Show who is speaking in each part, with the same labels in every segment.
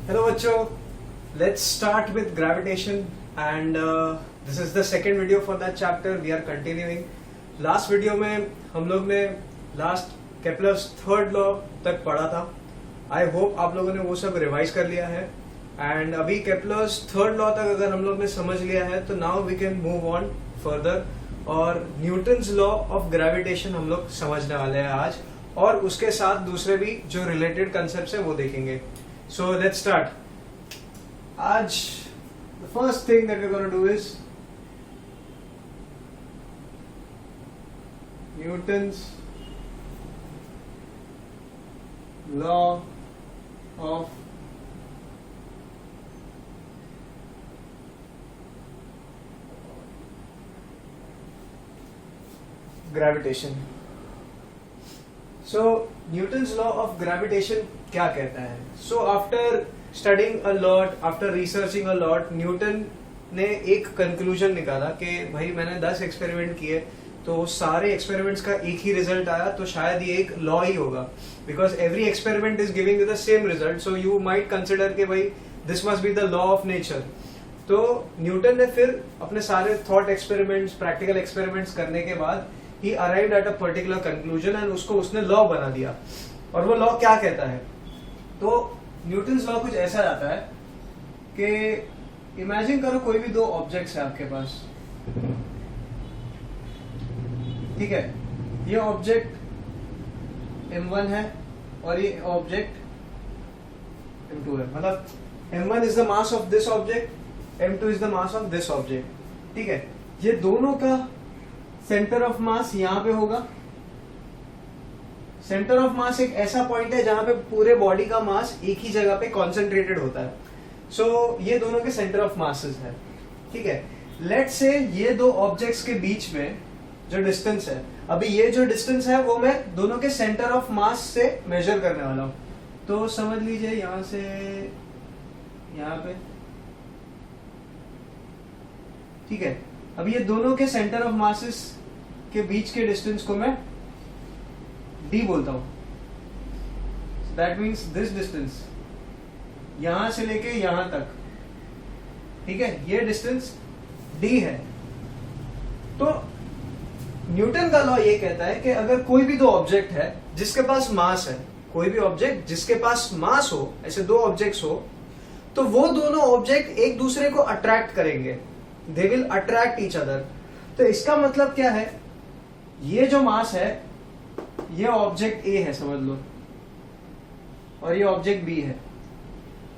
Speaker 1: Hello बच्चों, let's start with gravitation and this is the second video for that chapter. We are continuing. Last video में हम लोग ने last Kepler's third law तक पढ़ा था. I hope आप लोगों ने वो सब रिवाइज कर लिया है and अभी Kepler's third law तक अगर हम लोग ने समझ लिया है तो now we can move on further और न्यूटन्स लॉ ऑफ ग्रेविटेशन हम लोग समझने वाले हैं आज और उसके साथ दूसरे भी जो रिलेटेड कंसेप्ट्स है वो देखेंगे. So let's start. आज the first thing that we're going to do is Newton's law of gravitation. So Newton's law of gravitation क्या कहता है? So after studying a lot, after researching a lot, Newton ने एक conclusion निकाला कि भाई मैंने 10 एक्सपेरिमेंट किए तो सारे एक्सपेरिमेंट्स का एक ही रिजल्ट आया तो शायद ये एक लॉ ही होगा because every experiment is giving the same result. So you might consider कि भाई this must be the law of nature. तो न्यूटन ने फिर अपने सारे थॉट एक्सपेरिमेंट्स, प्रैक्टिकल एक्सपेरिमेंट्स करने के बाद ही arrived at a particular conclusion and उसको उसने लॉ बना दिया. और वो लॉ क्या कहता है? तो न्यूटन्स लॉ कुछ ऐसा आता है कि इमेजिन करो कोई भी दो ऑब्जेक्ट्स है आपके पास, ठीक है. ये ऑब्जेक्ट m1 है और ये ऑब्जेक्ट m2 है. मतलब m1 is the mass of this object, m2 is the mass of this object, ठीक है. ये दोनों का सेंटर ऑफ मास यहां पे होगा. सेंटर ऑफ मास एक ऐसा पॉइंट है जहां पे पूरे बॉडी का मास एक ही जगह पे कॉन्सेंट्रेटेड होता है. सो ये दोनों के सेंटर ऑफ मासेस है, ठीक है. लेट्स से ये दो ऑब्जेक्ट्स के बीच में जो डिस्टेंस है, अभी ये जो डिस्टेंस है वो मैं दोनों के सेंटर ऑफ मास से मेजर करने वाला हूं. तो समझ लीजिए यहां से यहां पे, ठीक है. अब ये दोनों के सेंटर ऑफ मासेस के बीच के डिस्टेंस को मैं d बोलता हूं. दैट मीन्स दिस डिस्टेंस यहां से लेके यहां तक, ठीक है, ये डिस्टेंस d है. तो न्यूटन का लॉ ये कहता है कि अगर कोई भी दो ऑब्जेक्ट है जिसके पास मास है, कोई भी ऑब्जेक्ट जिसके पास मास हो, ऐसे दो ऑब्जेक्ट्स हो, तो वो दोनों ऑब्जेक्ट एक दूसरे को अट्रैक्ट करेंगे. They will attract each other. तो इसका मतलब क्या है? ये जो मास है ये ऑब्जेक्ट ए है समझ लो, और ये ऑब्जेक्ट बी है.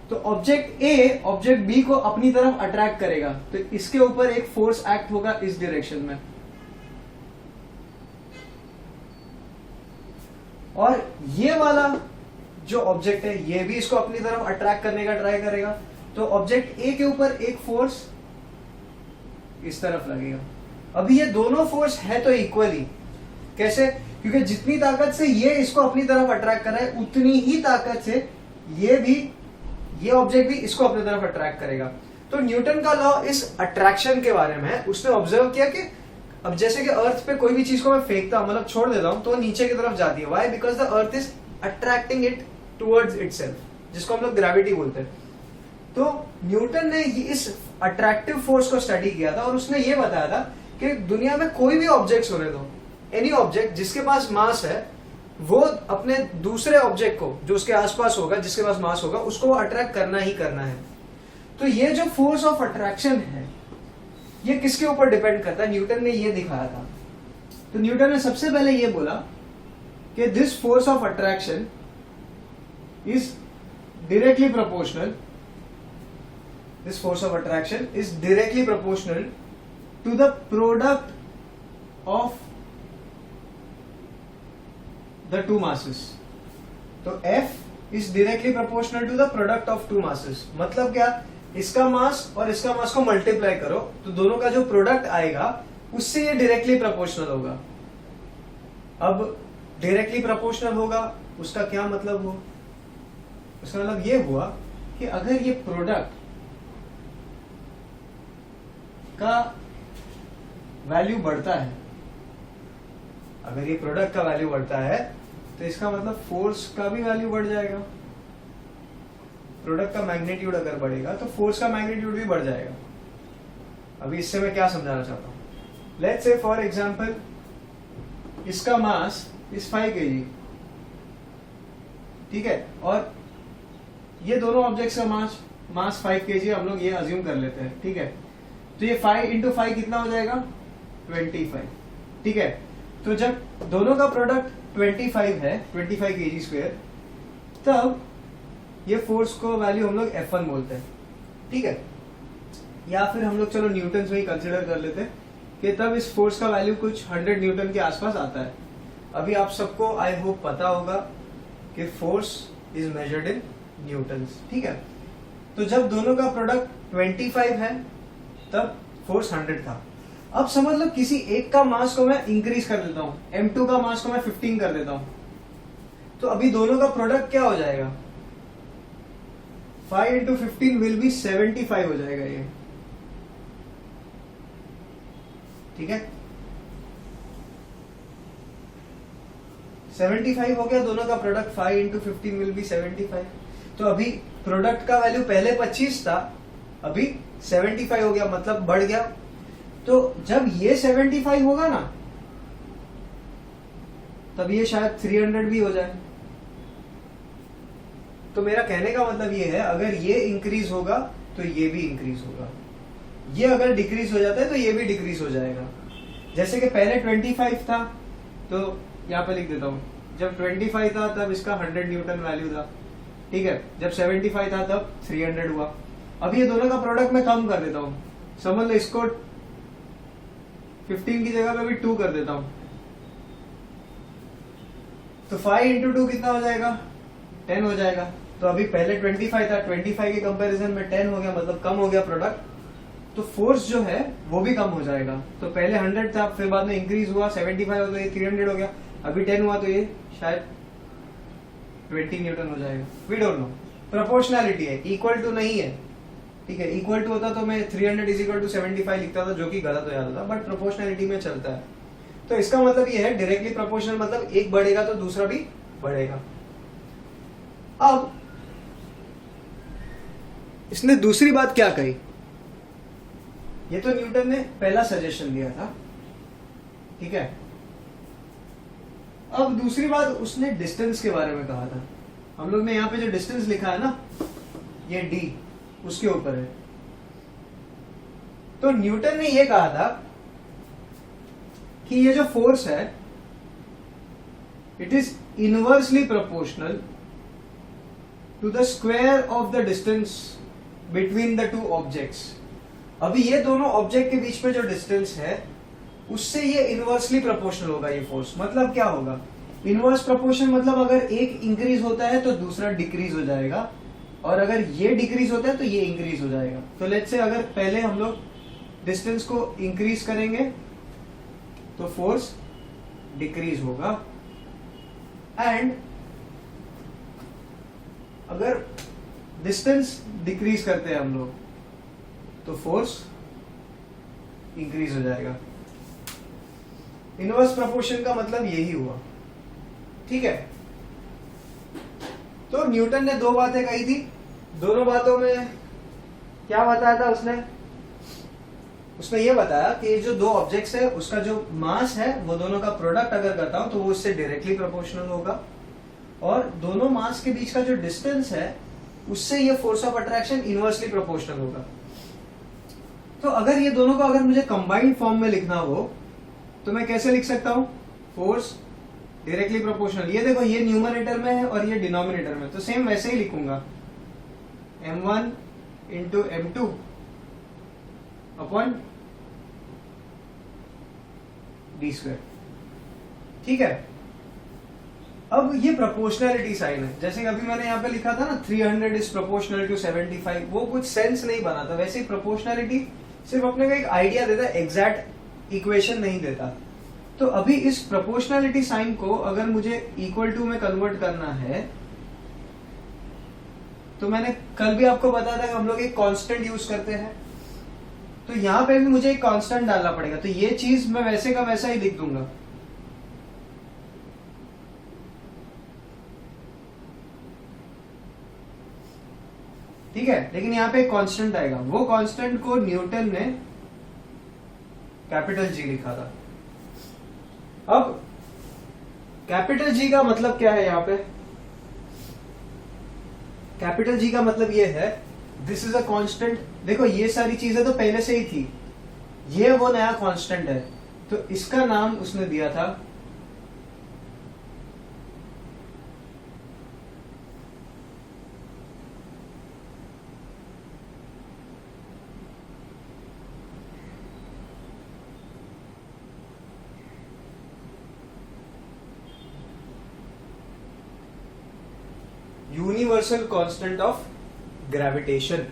Speaker 1: तो ऑब्जेक्ट ए ऑब्जेक्ट बी को अपनी तरफ अट्रैक्ट करेगा तो इसके ऊपर एक फोर्स एक्ट होगा इस डायरेक्शन में, और ये वाला जो ऑब्जेक्ट है ये भी इसको अपनी तरफ अट्रैक्ट करने का ट्राई करेगा. तो ऑब्जेक्ट ए के ऊपर एक फोर्स इस तरफ लगेगा. अभी ये दोनों फोर्स है तो इक्वली. कैसे? क्योंकि जितनी ताकत से ये इसको अपनी तरफ अट्रैक्ट कर रहा है उतनी ही ताकत से ये ऑब्जेक्ट भी इसको अपनी तरफ अट्रैक्ट करेगा. तो न्यूटन का लॉ इस अट्रैक्शन के बारे में है. उसने ऑब्जर्व किया कि अब जैसे कि अर्थ पे कोई भी चीज को मैं फेंकता हूं, मतलब छोड़ देता हूं, तो नीचे की तरफ जाती है. Why? Because the earth is attracting it towards itself, जिसको हम लोग ग्रेविटी बोलते हैं. तो न्यूटन ने इस अट्रैक्टिव फोर्स को स्टडी किया था और उसने ये बताया था कि दुनिया में कोई भी ऑब्जेक्ट होने दो, एनी ऑब्जेक्ट जिसके पास मास है, वो अपने दूसरे ऑब्जेक्ट को जो उसके आसपास होगा, जिसके पास मास होगा, उसको अट्रैक्ट करना ही करना है. तो ये जो फोर्स ऑफ अट्रैक्शन है ये किसके ऊपर डिपेंड करता है? न्यूटन ने ये दिखाया था. तो न्यूटन ने सबसे पहले ये बोला कि this force of attraction is directly proportional, this force of attraction is directly proportional to the product of the two masses. तो F is directly proportional to the product of two masses. मतलब क्या? इसका मास और इसका मास को multiply करो तो दोनों का जो प्रोडक्ट आएगा उससे ये डायरेक्टली प्रोपोर्शनल होगा. अब डायरेक्टली प्रोपोर्शनल होगा उसका क्या मतलब हुआ? उसका मतलब ये हुआ कि अगर ये प्रोडक्ट का वैल्यू बढ़ता है, अगर ये प्रोडक्ट का वैल्यू बढ़ता है तो इसका मतलब फोर्स का भी वैल्यू बढ़ जाएगा. प्रोडक्ट का मैग्नीट्यूड अगर बढ़ेगा तो फोर्स का मैग्नीट्यूड भी बढ़ जाएगा। अभी इससे मैं क्या समझाना चाहता हूँ, लेट्स से फॉर एग्जांपल इसका मास इज 5 kg, ठीक है, और ये दोनों ऑब्जेक्ट्स का मास 5 kg हम लोग ये अज्यूम कर लेते हैं, ठीक है। तो ये 5 इंटू 5 कितना हो जाएगा 25, ठीक है। तो जब दोनों का प्रोडक्ट 25 है, 25 kg स्क्वायर, तब ये फोर्स को वैल्यू हम लोग F1 बोलते हैं, ठीक है। या फिर हम लोग चलो न्यूटन में ही कंसिडर कर लेते हैं कि तब इस फोर्स का वैल्यू कुछ 100 न्यूटन के आसपास आता है। अभी आप सबको आई होप पता होगा कि force is measured in Newton's, ठीक है। तो जब दोनों का प्रोडक्ट 25 है तब फोर्स 100 था। अब समझ लो किसी एक का मास को मैं इंक्रीज कर देता हूं, M2 का मास को मैं 15 कर देता हूं, तो अभी दोनों का प्रोडक्ट क्या हो जाएगा, 5 इंटू 15 विल बी 75 हो जाएगा ये, ठीक है। 75 हो गया दोनों का प्रोडक्ट, 5 इंटू 15 विल बी 75। तो अभी प्रोडक्ट का वैल्यू पहले 25 था, अभी 75 हो गया, मतलब बढ़ गया। तो जब ये 75 होगा ना, तब ये शायद 300 भी हो जाए। तो मेरा कहने का मतलब ये है, अगर ये इंक्रीज होगा तो ये भी इंक्रीज होगा, ये अगर डिक्रीज हो जाता है तो ये भी डिक्रीज हो जाएगा। जैसे कि पहले 25 था, तो यहाँ पे लिख देता हूं, जब 25 था तब इसका 100 न्यूटन वैल्यू था, ठीक है। जब 75 था तब 300 हुआ। अब ये दोनों का प्रोडक्ट मैं कम कर देता हूं, समझ लो इसको 15 की जगह पे भी 2 कर देता हूं, तो 5 इंटू 2 कितना हो जाएगा 10 हो जाएगा। तो अभी पहले 25 था, 25 के कंपैरिजन में 10 हो गया, मतलब कम हो गया प्रोडक्ट, तो फोर्स जो है वो भी कम हो जाएगा। तो पहले 100 था, फिर बाद में इंक्रीज हुआ 75 हो, तो ये 300 हो गया, अभी 10 हुआ तो ये शायद 20 न्यूटन हो जाएगा। वी डोंट नो, प्रोपोर्शनैलिटी है, इक्वल टू नहीं है, ठीक है। इक्वल टू होता तो मैं 300 इज इक्वल टू 75 लिखता था, जो कि गलत हो जाता था, बट प्रोपोर्शनैलिटी में चलता है। तो इसका मतलब ये है डायरेक्टली प्रोपोर्शनल, मतलब एक बढ़ेगा तो दूसरा भी बढ़ेगा। अब इसने दूसरी बात क्या कही, ये तो न्यूटन ने पहला सजेशन दिया था, ठीक है। अब दूसरी बात उसने डिस्टेंस के बारे में कहा था। हम लोग ने यहाँ पे जो डिस्टेंस लिखा है ना, ये d उसके ऊपर है। तो न्यूटन ने ये कहा था कि ये जो फोर्स है it is inversely proportional to the square of the distance between the two objects. अभी ये दोनों ऑब्जेक्ट के बीच में जो डिस्टेंस है उससे ये इनवर्सली प्रोपोर्शनल होगा ये फोर्स। मतलब क्या होगा इनवर्स प्रोपोर्शन, मतलब अगर एक इंक्रीज होता है तो दूसरा डिक्रीज हो जाएगा, और अगर ये डिक्रीज होता है तो ये इंक्रीज हो जाएगा। तो लेट्स से अगर पहले हम लोग डिस्टेंस को इंक्रीज करेंगे तो फोर्स डिक्रीज होगा, एंड अगर डिस्टेंस डिक्रीज करते हैं हम लोग तो फोर्स इंक्रीज हो जाएगा। इनवर्स प्रोपोर्शन का मतलब यही हुआ, ठीक है। तो न्यूटन ने दो बातें कही थी, दोनों बातों में क्या बताया था उसने ये बताया कि जो दो ऑब्जेक्ट्स है उसका जो मास है वो दोनों का प्रोडक्ट अगर करता हूं तो वो इससे डायरेक्टली प्रोपोर्शनल होगा, और दोनों मास के बीच का जो डिस्टेंस है उससे ये force of attraction inversely proportional होगा। तो अगर ये दोनों को अगर मुझे कंबाइंड फॉर्म में लिखना हो तो मैं कैसे लिख सकता हूं, फोर्स डायरेक्टली प्रोपोर्शनल। ये देखो ये न्यूमरेटर में है और ये डिनोमिनेटर में, तो सेम वैसे ही लिखूंगा m1 into m2 upon d square, ठीक है। अब ये प्रोपोर्शनैलिटी साइन है, जैसे कि अभी मैंने यहाँ पे लिखा था ना 300 इज प्रोपोर्शनल टू 75, वो कुछ सेंस नहीं बनाता। वैसे ही प्रोपोर्शनैलिटी सिर्फ अपने को एक आइडिया देता है, एग्जैक्ट इक्वेशन नहीं देता। तो अभी इस प्रोपोर्शनैलिटी साइन को अगर मुझे इक्वल टू में कन्वर्ट करना है तो मैंने कल भी आपको बताया था कि हम लोग एक कांस्टेंट यूज करते हैं, तो यहां पे भी मुझे एक कांस्टेंट डालना पड़ेगा। तो ये चीज मैं वैसे का वैसा ही लिख दूंगा, ठीक है, लेकिन यहाँ पे एक कांस्टेंट आएगा, वो कांस्टेंट को न्यूटन ने कैपिटल जी लिखा था। अब कैपिटल जी का मतलब क्या है यहाँ पे? कैपिटल जी का मतलब ये है दिस इज अ कांस्टेंट। देखो ये सारी चीजें तो पहले से ही थी, ये वो नया कांस्टेंट है, तो इसका नाम उसने दिया था यूनिवर्सल कांस्टेंट ऑफ ग्रेविटेशन।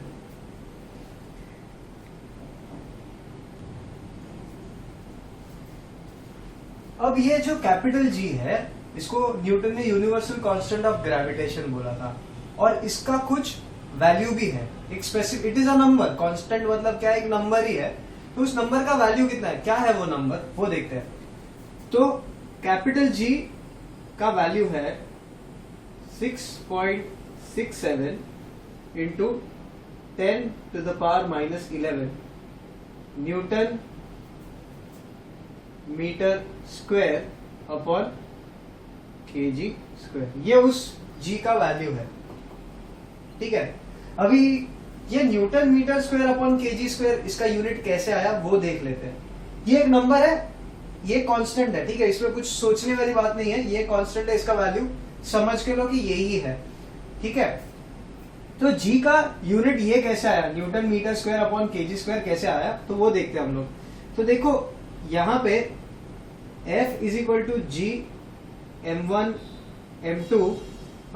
Speaker 1: अब ये जो कैपिटल जी है इसको न्यूटन ने यूनिवर्सल कांस्टेंट ऑफ ग्रेविटेशन बोला था, और इसका कुछ वैल्यू भी है, एक specific, it is a number. Constant मतलब क्या है? एक नंबर ही है, तो उस नंबर का वैल्यू कितना है, क्या है वो नंबर, वो देखते हैं। तो कैपिटल जी का वैल्यू है 6.67 into 10⁻⁻11 newton metre square upon KG square. ये उस जी का वैल्यू है, ठीक है। अभी ये newton metre square upon KG square, इसका यूनिट कैसे आया वो देख लेते हैं। ये एक नंबर है, ये कांस्टेंट है, ठीक है, इसमें कुछ सोचने वाली बात नहीं है, ये कांस्टेंट है, इसका वैल्यू समझ के लो कि यही है, ठीक है। तो जी का यूनिट ये कैसे आया, newton metre square upon KG square कैसे आया, तो वो देखते हैं हम लोग। तो देखो यहां पे F is equal to G m1 m2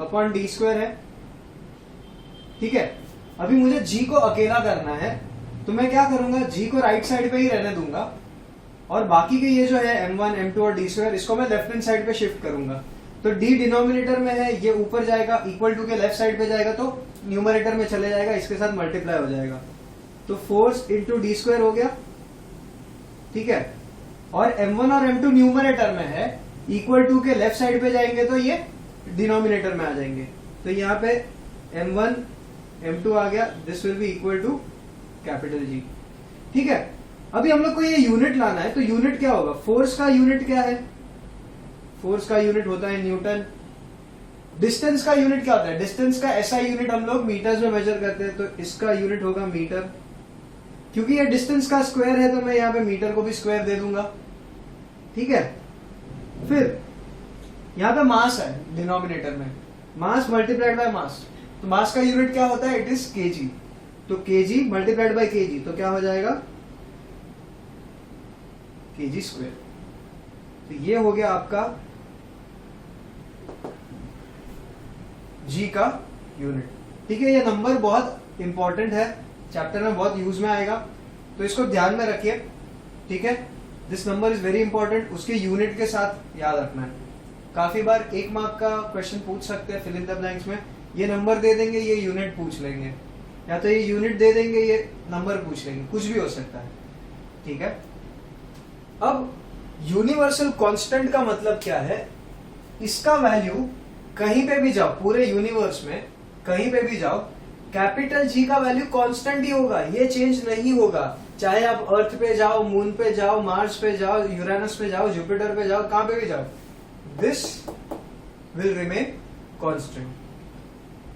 Speaker 1: upon d square है, ठीक है। अभी मुझे जी को अकेला करना है, तो मैं क्या करूंगा, जी को राइट साइड पे ही रहने दूंगा, और बाकी के ये जो है m1 m2 और डी स्क्वायर, इसको मैं लेफ्ट हैंड साइड पे शिफ्ट करूंगा। तो डी डिनोमिनेटर में है, ये ऊपर जाएगा, इक्वल टू के लेफ्ट साइड पे जाएगा तो न्यूमरेटर में चले जाएगा, इसके साथ मल्टीप्लाई हो जाएगा, तो फोर्स इंटू डी स्क्वायर हो गया, ठीक है। और m1 और m2 न्यूमरेटर में है, इक्वल टू के लेफ्ट साइड पे जाएंगे तो ये डिनोमिनेटर में आ जाएंगे, तो यहाँ पे m1 m2 आ गया, this will be equal to capital G, ठीक है। अभी हम लोग को ये यूनिट लाना है, तो यूनिट क्या होगा, फोर्स का यूनिट क्या है, फोर्स का यूनिट होता है न्यूटन। डिस्टेंस का यूनिट क्या होता है, डिस्टेंस का ऐसा यूनिट हम लोग मीटर्स में मेजर करते हैं, तो इसका यूनिट होगा मीटर। क्योंकि ये डिस्टेंस का स्क्वायर है तो मैं यहाँ पे मीटर को भी स्क्वायर दे दूंगा, ठीक है। फिर यहाँ पे मास है डिनोमिनेटर में, मास मल्टीप्लाइड बाय मास, तो मास का यूनिट क्या होता है, इट इज केजी, तो केजी मल्टीप्लाइड बाय केजी, तो क्या हो जाएगा, केजी स्क्वायर। तो ये हो गया आपका जी का यूनिट, ठीक है। ये नंबर बहुत इंपॉर्टेंट है, चैप्टर में बहुत यूज में आएगा, तो इसको ध्यान में रखिए, ठीक है। This number is very important, उसके यूनिट के साथ याद रखना है। काफी बार 1 मार्क का क्वेश्चन पूछ सकते हैं, फिल इन द ब्लैंक्स में ये नंबर दे देंगे, ये यूनिट पूछ लेंगे, या तो ये यूनिट दे देंगे, ये नंबर पूछ लेंगे, कुछ भी हो सकता है, ठीक है। अब यूनिवर्सल कांस्टेंट का मतलब क्या है, इसका वैल्यू कहीं पे भी जाओ, पूरे यूनिवर्स में कहीं पे भी जाओ, कैपिटल जी का वैल्यू कांस्टेंट ही होगा, ये चेंज नहीं होगा। चाहे आप अर्थ पे जाओ, मून पे जाओ, मार्स पे जाओ, यूरेनस पे जाओ, जुपिटर पे जाओ, कहां पे भी जाओ, दिस विल रिमेन कांस्टेंट,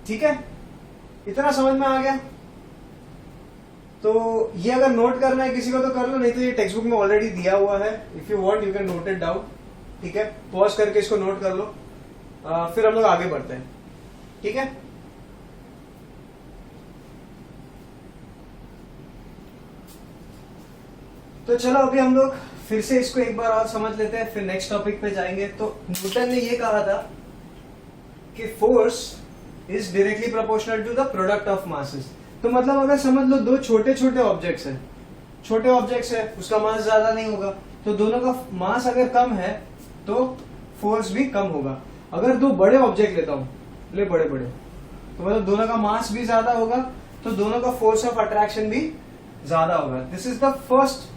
Speaker 1: ठीक है। इतना समझ में आ गया? तो ये अगर नोट करना है किसी को तो कर लो, नहीं तो ये टेक्स्ट बुक में ऑलरेडी दिया हुआ है, if you want you can note it down, ठीक है। पॉज करके इसको नोट कर लो, फिर हम लोग आगे बढ़ते हैं, ठीक है। तो चलो अभी हम लोग फिर से इसको एक बार और समझ लेते हैं, फिर नेक्स्ट टॉपिक पे जाएंगे। तो न्यूटन ने ये कहा था कि force is directly proportional to the product of masses. तो मतलब अगर समझ लो दो छोटे छोटे ऑब्जेक्ट्स हैं, छोटे ऑब्जेक्ट्स है, उसका मास ज्यादा नहीं होगा, तो दोनों का मास अगर कम है तो फोर्स भी कम होगा। अगर दो बड़े ऑब्जेक्ट लेता हूं, ले बड़े बड़े, तो मतलब दोनों का मास भी ज्यादा होगा, तो दोनों का फोर्स ऑफ अट्रैक्शन भी ज्यादा होगा। This is the first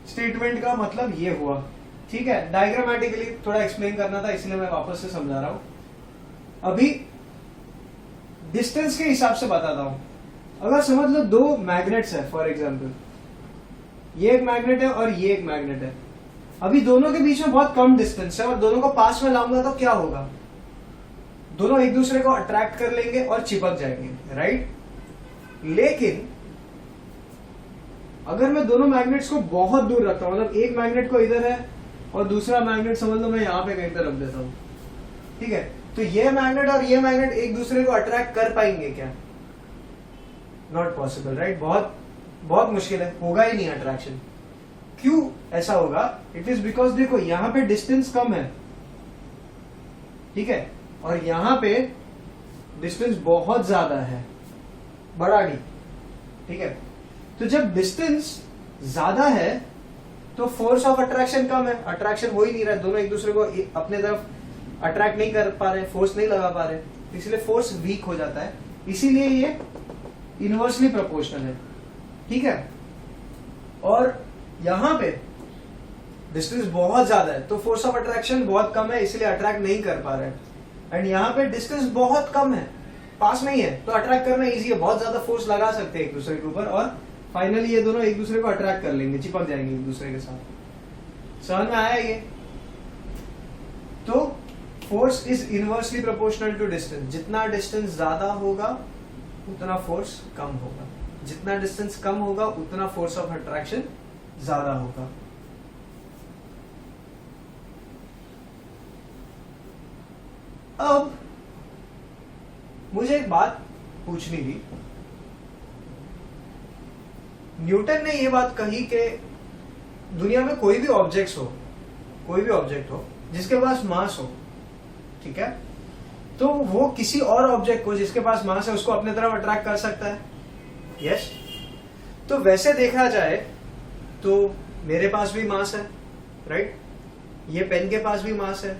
Speaker 1: statement का मतलब ये हुआ, ठीक है। डायग्रामेटिकली थोड़ा एक्सप्लेन करना था, इसलिए मैं वापस से समझा रहा हूं। अभी डिस्टेंस के हिसाब से बताता हूं। अगर समझ लो दो मैग्नेट्स है फॉर एग्जाम्पल, ये एक मैग्नेट है और ये एक मैग्नेट है। अभी दोनों के बीच में बहुत कम डिस्टेंस है और दोनों को पास में लाऊंगा तो क्या होगा, दोनों एक दूसरे को अट्रैक्ट कर लेंगे और चिपक जाएंगे, राइट। लेकिन अगर मैं दोनों मैग्नेट्स को बहुत दूर रखता हूं, मतलब एक मैग्नेट को इधर है और दूसरा मैग्नेट समझ लो मैं यहां पे कहीं पे रख देता हूं, ठीक है, तो ये मैग्नेट और ये मैग्नेट एक दूसरे को अट्रैक्ट कर पाएंगे क्या? Not possible, right. बहुत बहुत मुश्किल है, होगा ही नहीं अट्रैक्शन। क्यों ऐसा होगा? इट इज बिकॉज देखो यहां पे डिस्टेंस कम है, ठीक है, और यहां पे डिस्टेंस बहुत ज्यादा है, बड़ा डी, ठीक है। तो जब डिस्टेंस ज्यादा है तो फोर्स ऑफ अट्रैक्शन कम है, अट्रैक्शन हो ही नहीं रहा है, दोनों एक दूसरे को अपने तरफ अट्रैक्ट नहीं कर पा रहे, फोर्स नहीं लगा पा रहे, इसलिए फोर्स वीक हो जाता है, इसीलिए ये इनवर्सली प्रोपोर्शनल है, ठीक है। और यहां पे डिस्टेंस बहुत ज्यादा है तो फोर्स ऑफ अट्रैक्शन बहुत कम है, इसलिए अट्रैक्ट नहीं कर पा रहे। एंड यहाँ पे डिस्टेंस बहुत कम है, पास में ही है, तो अट्रैक्ट करना इजी है, बहुत ज्यादा फोर्स लगा सकते हैं एक दूसरे के ऊपर और फाइनली ये दोनों एक दूसरे को अट्रैक्ट कर लेंगे, चिपक जाएंगे एक दूसरे के साथ। समझ में आया ये? तो force is inversely proportional to distance. जितना डिस्टेंस ज्यादा होगा उतना फोर्स कम होगा, जितना डिस्टेंस कम होगा उतना फोर्स ऑफ अट्रैक्शन ज्यादा होगा। अब मुझे एक बात पूछनी थी। न्यूटन ने यह बात कही कि दुनिया में कोई भी ऑब्जेक्ट हो जिसके पास मास हो, ठीक है, तो वो किसी और ऑब्जेक्ट को जिसके पास मास है उसको अपने तरफ अट्रैक्ट कर सकता है। यस। तो वैसे देखा जाए तो मेरे पास भी मास है, राइट, ये पेन के पास भी मास है,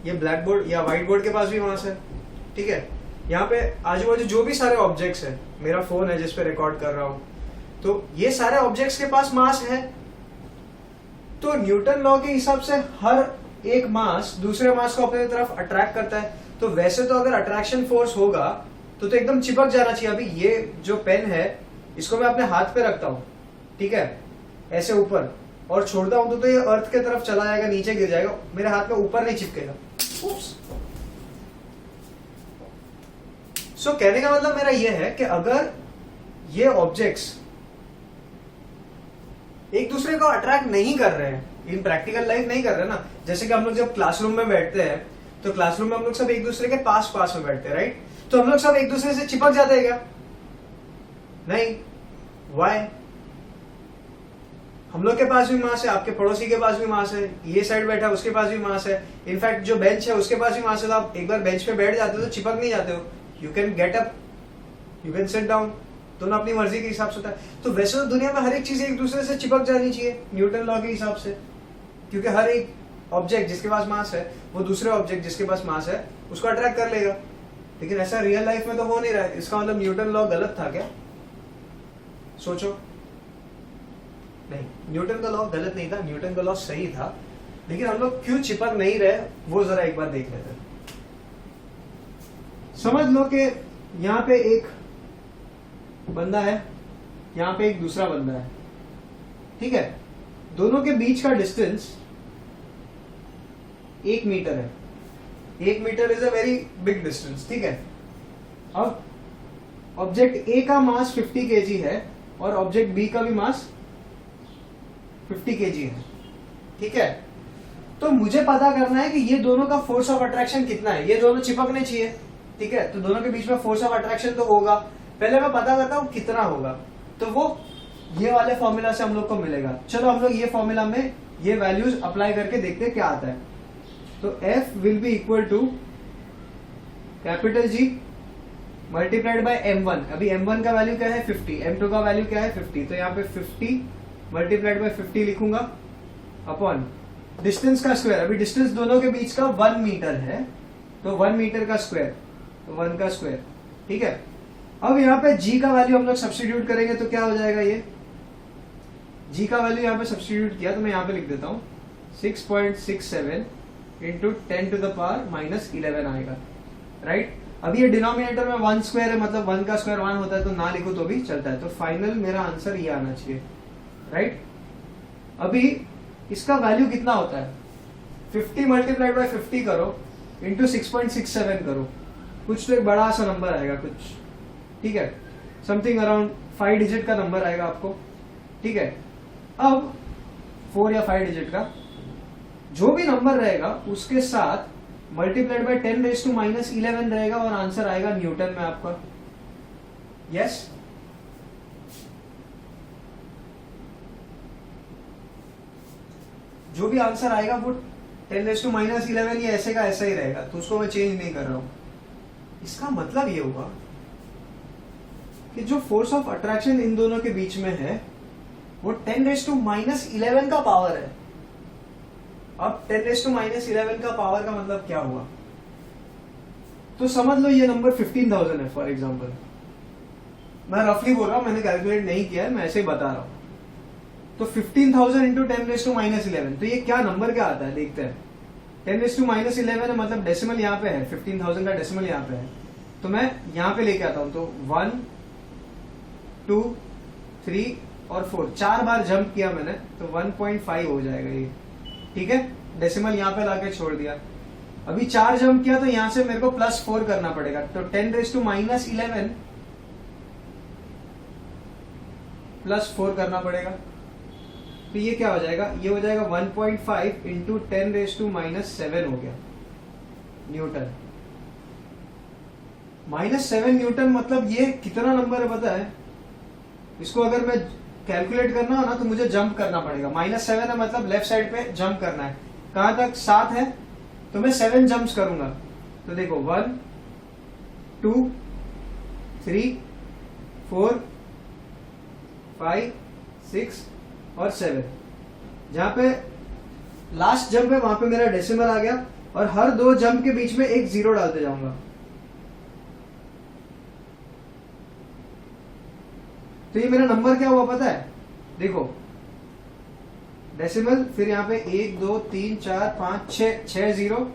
Speaker 1: ये ब्लैक बोर्ड या व्हाइट बोर्ड के पास भी मास है, ठीक है। यहाँ पे आजू बाजू जो भी सारे ऑब्जेक्ट्स है, मेरा फोन है जिसपे रिकॉर्ड कर रहा हूं, तो ये सारे ऑब्जेक्ट्स के पास मास है। तो न्यूटन लॉ के हिसाब से हर एक मास दूसरे मास को अपने तरफ अट्रैक्ट करता है। तो वैसे तो अगर अट्रैक्शन फोर्स होगा तो एकदम चिपक जाना चाहिए। अभी ये जो पेन है इसको मैं अपने हाथ पे रखता हूं, ठीक है, ऐसे ऊपर, और छोड़ता हूं तो ये अर्थ के तरफ चला जाएगा, नीचे गिर जाएगा, मेरे हाथ में ऊपर नहीं चिपकेगा। सो कहने का मतलब मेरा यह है कि अगर ये ऑब्जेक्ट्स एक दूसरे को अट्रैक्ट नहीं कर रहे हैं, इन प्रैक्टिकल लाइफ नहीं कर रहे ना, जैसे कि हम लोग जब क्लासरूम में बैठते हैं तो क्लासरूम में हम लोग सब एक दूसरे के पास में बैठते हैं, राइट, तो हम लोग सब एक दूसरे से चिपक जाते हैं क्या? नहीं। वाई? हम लोग के पास भी मास है, आपके पड़ोसी के पास भी मास है, ये साइड बैठा उसके पास भी मास है, इनफैक्ट जो बेंच है उसके पास भी मास है, तो आप एक बार बेंच पे बैठ जाते हो तो चिपक नहीं जाते हो, you can get up, you can sit down, दोनों अपनी मर्जी के हिसाब से होता है। तो वैसे तो दुनिया में हर एक चीज एक दूसरे से चिपक जानी चाहिए न्यूटन लॉ के हिसाब से, क्योंकि हर एक ऑब्जेक्ट जिसके पास मास है वो दूसरे ऑब्जेक्ट जिसके पास मास है उसको अट्रैक्ट कर लेगा। लेकिन ऐसा रियल लाइफ में तो हो नहीं रहा है। इसका मतलब न्यूटन लॉ गलत था क्या? सोचो। नहीं, न्यूटन का लॉ गलत नहीं था, न्यूटन का लॉ सही था, लेकिन हम लोग क्यों चिपक नहीं रहे वो जरा एक बार देख लेते हैं। समझ लो कि यहां पे एक बंदा है, यहां पे एक दूसरा बंदा है, ठीक है, दोनों के बीच का डिस्टेंस 1 मीटर है। 1 metre is a very big distance, ठीक है। अब ऑब्जेक्ट ए का मास 50 केजी है और ऑब्जेक्ट बी का भी मास 50 केजी है, ठीक है। तो मुझे पता करना है कि ये दोनों का फोर्स ऑफ अट्रैक्शन कितना है। ये दोनों चिपकने चाहिए, ठीक है, तो दोनों के बीच में फोर्स ऑफ अट्रैक्शन तो होगा। पहले मैं पता करता हूं कितना होगा, तो वो ये वाले फॉर्मूला से हम लोग को मिलेगा। चलो हम लोग ये फॉर्मूला में ये वैल्यूज अप्लाई करके देखते हैं क्या आता है। तो F will be equal to capital G multiplied by M1। अभी M1 का वैल्यू क्या है? 50। M2 का वैल्यू क्या है? 50। तो यहाँ पे 50 मल्टीप्लाइड बाय 50 लिखूंगा अपॉन डिस्टेंस का स्क्वायर। अभी डिस्टेंस दोनों के बीच का 1 मीटर है, तो 1 मीटर का स्क्वायर, तो 1 का स्क्वायर, ठीक है। अब यहाँ पे G का वैल्यू हम लोग सब्स्टिट्यूट करेंगे तो क्या हो जाएगा? ये G का वैल्यू यहाँ पे सब्स्टिट्यूट किया तो मैं यहाँ पे लिख देता हूँ 6.67 इंटू 10 टू द पावर -11 आएगा, राइट। अभी ये डिनोमिनेटर में 1 स्क्वायर है, मतलब 1 का स्क्वायर 1 होता है, तो ना लिखो तो भी चलता है। तो फाइनल मेरा आंसर ये आना चाहिए, राइट। अभी इसका वैल्यू कितना होता है, 50 मल्टीप्लाइड बाय 50 करो इंटू 6.67 करो, कुछ तो एक बड़ा सा नंबर आएगा कुछ, ठीक है, समथिंग अराउंड 5 डिजिट का नंबर आएगा आपको, ठीक है। अब 4 या 5 डिजिट का जो भी नंबर रहेगा उसके साथ मल्टीप्लाइड बाय 10⁻⁻11 रहेगा और आंसर आएगा न्यूटन में आपका। यस, जो भी आंसर आएगा वो 10⁻11 या ऐसे का ऐसा ही रहेगा, तो उसको मैं चेंज नहीं कर रहा हूं। इसका मतलब ये होगा कि जो फोर्स ऑफ अट्रैक्शन इन दोनों के बीच में है वो 10⁻11 का पावर है। अब 10⁻11 का पावर का मतलब क्या हुआ, तो समझ लो ये नंबर 15,000 है फॉर एग्जांपल, मैं रफली बोल रहा हूं, मैंने कैलकुलेट नहीं किया है, मैं ऐसे ही बता रहा हूं। तो 15,000 इंटू 10⁻11, तो ये क्या नंबर क्या आता है देखते हैं। 10⁻11 है, मतलब डेसिमल यहाँ पे है, 15,000 का डेसिमल यहाँ पे है, तो मैं यहाँ पे लेके आता हूं, तो 1 2 3 और 4, 4 बार जंप किया मैंने, तो 1.5 हो जाएगा ये, ठीक है। डेसिमल यहाँ पे लाके छोड़ दिया। अभी 4 जंप किया तो यहां से मेरे को +4 करना पड़ेगा, तो 10⁻11 +4 करना पड़ेगा, तो ये क्या हो जाएगा, ये हो जाएगा 1.5 इंटू 10⁻7 हो गया न्यूटन। -7 न्यूटन, मतलब ये कितना नंबर है पता है। इसको अगर मैं कैलकुलेट करना हो ना तो मुझे जंप करना पड़ेगा। -7 है मतलब लेफ्ट साइड पे जंप करना है, कहां तक, 7 है, तो मैं 7 जंप्स करूंगा। तो देखो 1 2 3 4 5 6 और 7, जहां पे लास्ट जंप है वहां पे मेरा डेसिमल आ गया, और हर 2 जंप के बीच में एक 0 डालते जाऊंगा। तो ये मेरा नंबर क्या हुआ पता है, देखो डेसिमल, फिर यहाँ पे 1 2 3 4 5 6 0,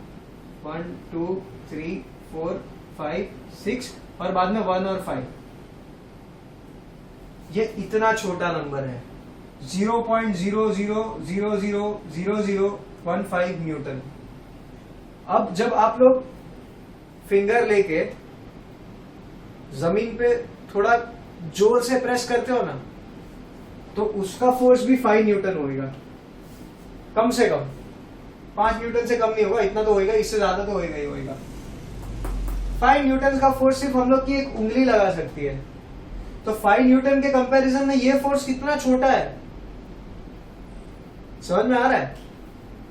Speaker 1: 1 2 3 4 5 6 और बाद में 1 और 5। ये इतना छोटा नंबर है, 0.00000015 न्यूटन। अब जब आप लोग फिंगर लेके जमीन पे थोड़ा जोर से प्रेस करते हो ना, तो उसका फोर्स भी 5 न्यूटन होगा, कम से कम 5 न्यूटन से कम नहीं होगा, इतना तो होगा, इससे ज्यादा तो होगा ही होगा। 5 न्यूटन का फोर्स सिर्फ हम लोग की एक उंगली लगा सकती है, तो 5 न्यूटन के कंपैरिजन में ये फोर्स कितना छोटा है, समझ में आ रहा है।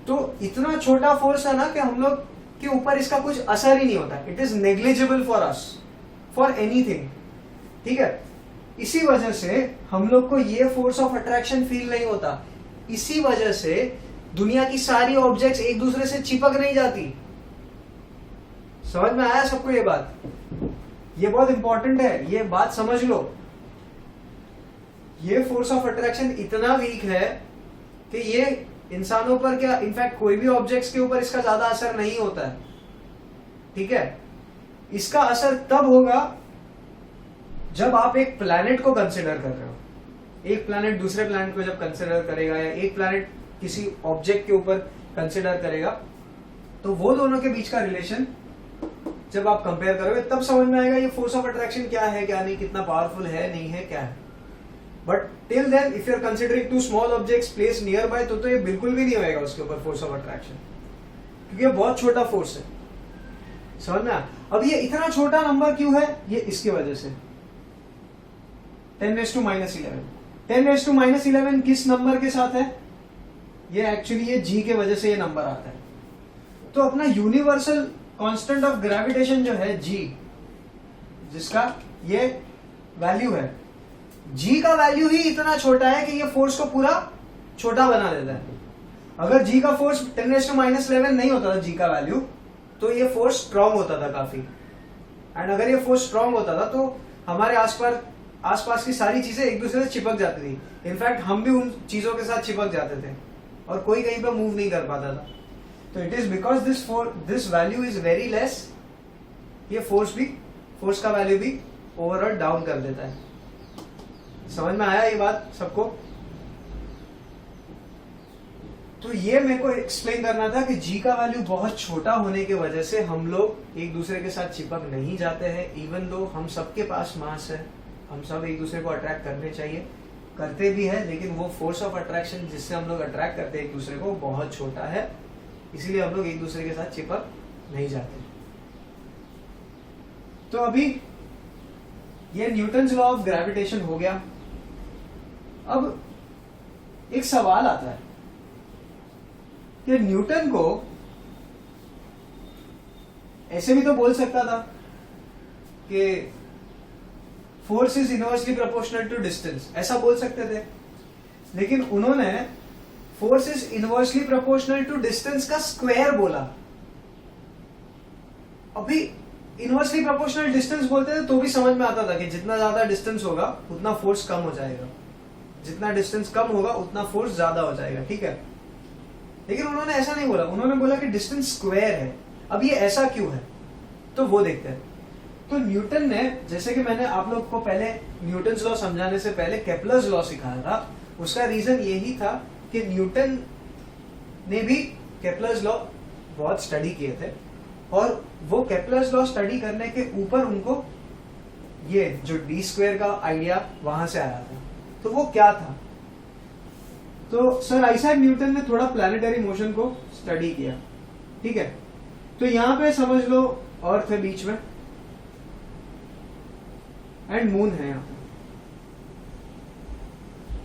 Speaker 1: तो इतना छोटा फोर्स है ना कि हम लोग के ऊपर इसका कुछ असर ही नहीं होता, it is negligible for us for anything, ठीक है। इसी वजह से हम लोग को ये फोर्स ऑफ अट्रैक्शन फील नहीं होता, इसी वजह से दुनिया की सारी ऑब्जेक्ट्स एक दूसरे से चिपक नहीं जाती। समझ में आया सबको ये बात, ये बहुत इंपॉर्टेंट है, ये बात समझ लो। ये फोर्स ऑफ अट्रैक्शन इतना वीक है कि ये इंसानों पर क्या, इनफैक्ट कोई भी ऑब्जेक्ट्स के ऊपर इसका ज्यादा असर नहीं होता है, ठीक है। इसका असर तब होगा जब आप एक प्लैनेट को कंसिडर कर रहे हो। एक प्लैनेट दूसरे प्लैनेट को जब कंसिडर करेगा, या एक प्लैनेट किसी ऑब्जेक्ट के ऊपर कंसिडर करेगा, तो वो दोनों के बीच का रिलेशन जब आप कंपेयर करोगे तब समझ में आएगा ये फोर्स ऑफ अट्रैक्शन क्या है, क्या नहीं, कितना पावरफुल है, नहीं है, क्या है। But till then if you are considering 2 small objects place nearby, तो ये बिल्कुल भी नहीं होएगा उसके ऊपर फोर्स ऑफ अट्रैक्शन, क्योंकि ये बहुत छोटा फोर्स है। समझ में। अब ये इतना छोटा नंबर क्यों है, ये इसकी वजह से 10⁻11। 10⁻11 किस नंबर के साथ है, ये एक्चुअली ये जी के वजह से ये नंबर आता है। तो अपना यूनिवर्सल कांस्टेंट ऑफ ग्रेविटेशन जो है जी, जिसका ये वैल्यू है, जी का वैल्यू ही इतना छोटा है कि ये फोर्स को पूरा छोटा बना देता है। अगर जी का फोर्स 10⁻11 नहीं होता था जी का वैल्यू, तो ये फोर्स स्ट्रांग होता था काफी, एंड अगर ये फोर्स स्ट्रांग होता था तो हमारे आसपास की सारी चीजें एक दूसरे से चिपक जाती थी। इनफैक्ट हम भी उन चीजों के साथ चिपक जाते थे और कोई कहीं पर मूव नहीं कर पाता था। तो it is because this value is very less ये फोर्स का वैल्यू भी ओवरऑल डाउन कर देता है। समझ में आया ये बात सबको? तो ये मेरे को एक्सप्लेन करना था कि जी का वैल्यू बहुत छोटा होने की वजह से हम लोग एक दूसरे के साथ चिपक नहीं जाते हैं, इवन दो हम सबके पास मास है, हम सब एक दूसरे को अट्रैक्ट करने चाहिए, करते भी है, लेकिन वो फोर्स ऑफ अट्रैक्शन जिससे हम लोग अट्रैक्ट करते हैं एक दूसरे को बहुत छोटा है, इसीलिए हम लोग एक दूसरे के साथ चिपक नहीं जाते। तो अभी ये न्यूटन्स लॉ ऑफ ग्रेविटेशन हो गया। अब एक सवाल आता है कि न्यूटन को ऐसे भी तो बोल सकता था कि force is inversely proportional to distance, ऐसा बोल सकते थे, लेकिन उन्होंने force is inversely proportional to distance का स्क्वायर बोला। अभी इनवर्सली प्रोपोर्शनल डिस्टेंस बोलते थे तो भी समझ में आता था कि जितना ज्यादा डिस्टेंस होगा उतना फोर्स कम हो जाएगा, जितना डिस्टेंस कम होगा उतना फोर्स ज्यादा हो जाएगा, ठीक है। लेकिन उन्होंने ऐसा नहीं बोला, उन्होंने बोला कि डिस्टेंस स्क्वायर है। अब ये ऐसा क्यों है तो वो देखते हैं। तो न्यूटन ने, जैसे कि मैंने आप लोग को पहले न्यूटन्स लॉ समझाने से पहले केपलर्स लॉ सिखाया था, उसका रीजन यही था कि न्यूटन ने भी केपलर्स लॉ बहुत स्टडी किए थे और वो केपलर्स लॉ स्टडी करने के ऊपर उनको ये जो डी स्क्वायर का आइडिया वहां से आया था। तो वो क्या था? तो सर आइजैक न्यूटन ने थोड़ा प्लैनेटरी मोशन को स्टडी किया, ठीक है। तो यहां पे समझ लो अर्थ है बीच में एंड मून है यहां पे,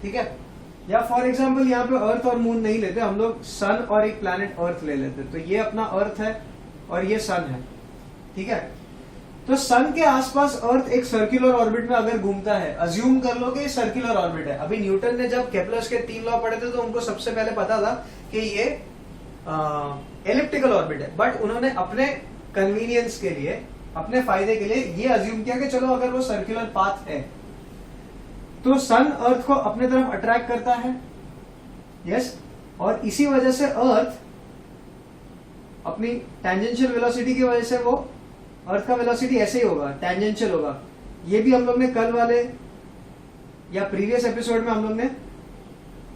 Speaker 1: ठीक है। या फॉर एग्जांपल यहाँ पे अर्थ और मून नहीं लेते हम लोग, सन और एक प्लैनेट अर्थ ले लेते। तो ये अपना अर्थ है और ये सन है, ठीक है। तो सन के आसपास अर्थ एक सर्कुलर ऑर्बिट में अगर घूमता है, अज्यूम कर लो कि सर्कुलर ऑर्बिट है। अभी न्यूटन ने जब केपलर्स के 3 लॉ पढ़े थे तो उनको सबसे पहले पता था कि ये एलिप्टिकल ऑर्बिट है, बट उन्होंने अपने कन्वीनियंस के लिए, अपने फायदे के लिए ये अज्यूम किया कि चलो अगर वो सर्कुलर पाथ है तो सन अर्थ को अपने तरफ अट्रैक्ट करता है, यस, और इसी वजह से अर्थ अपनी टेंजेंशियल वेलोसिटी की वजह से वो अर्थ का वेलोसिटी ऐसे ही होगा, टेंजेंशियल होगा। ये भी हम लोग ने कल वाले या प्रीवियस एपिसोड में हम लोग ने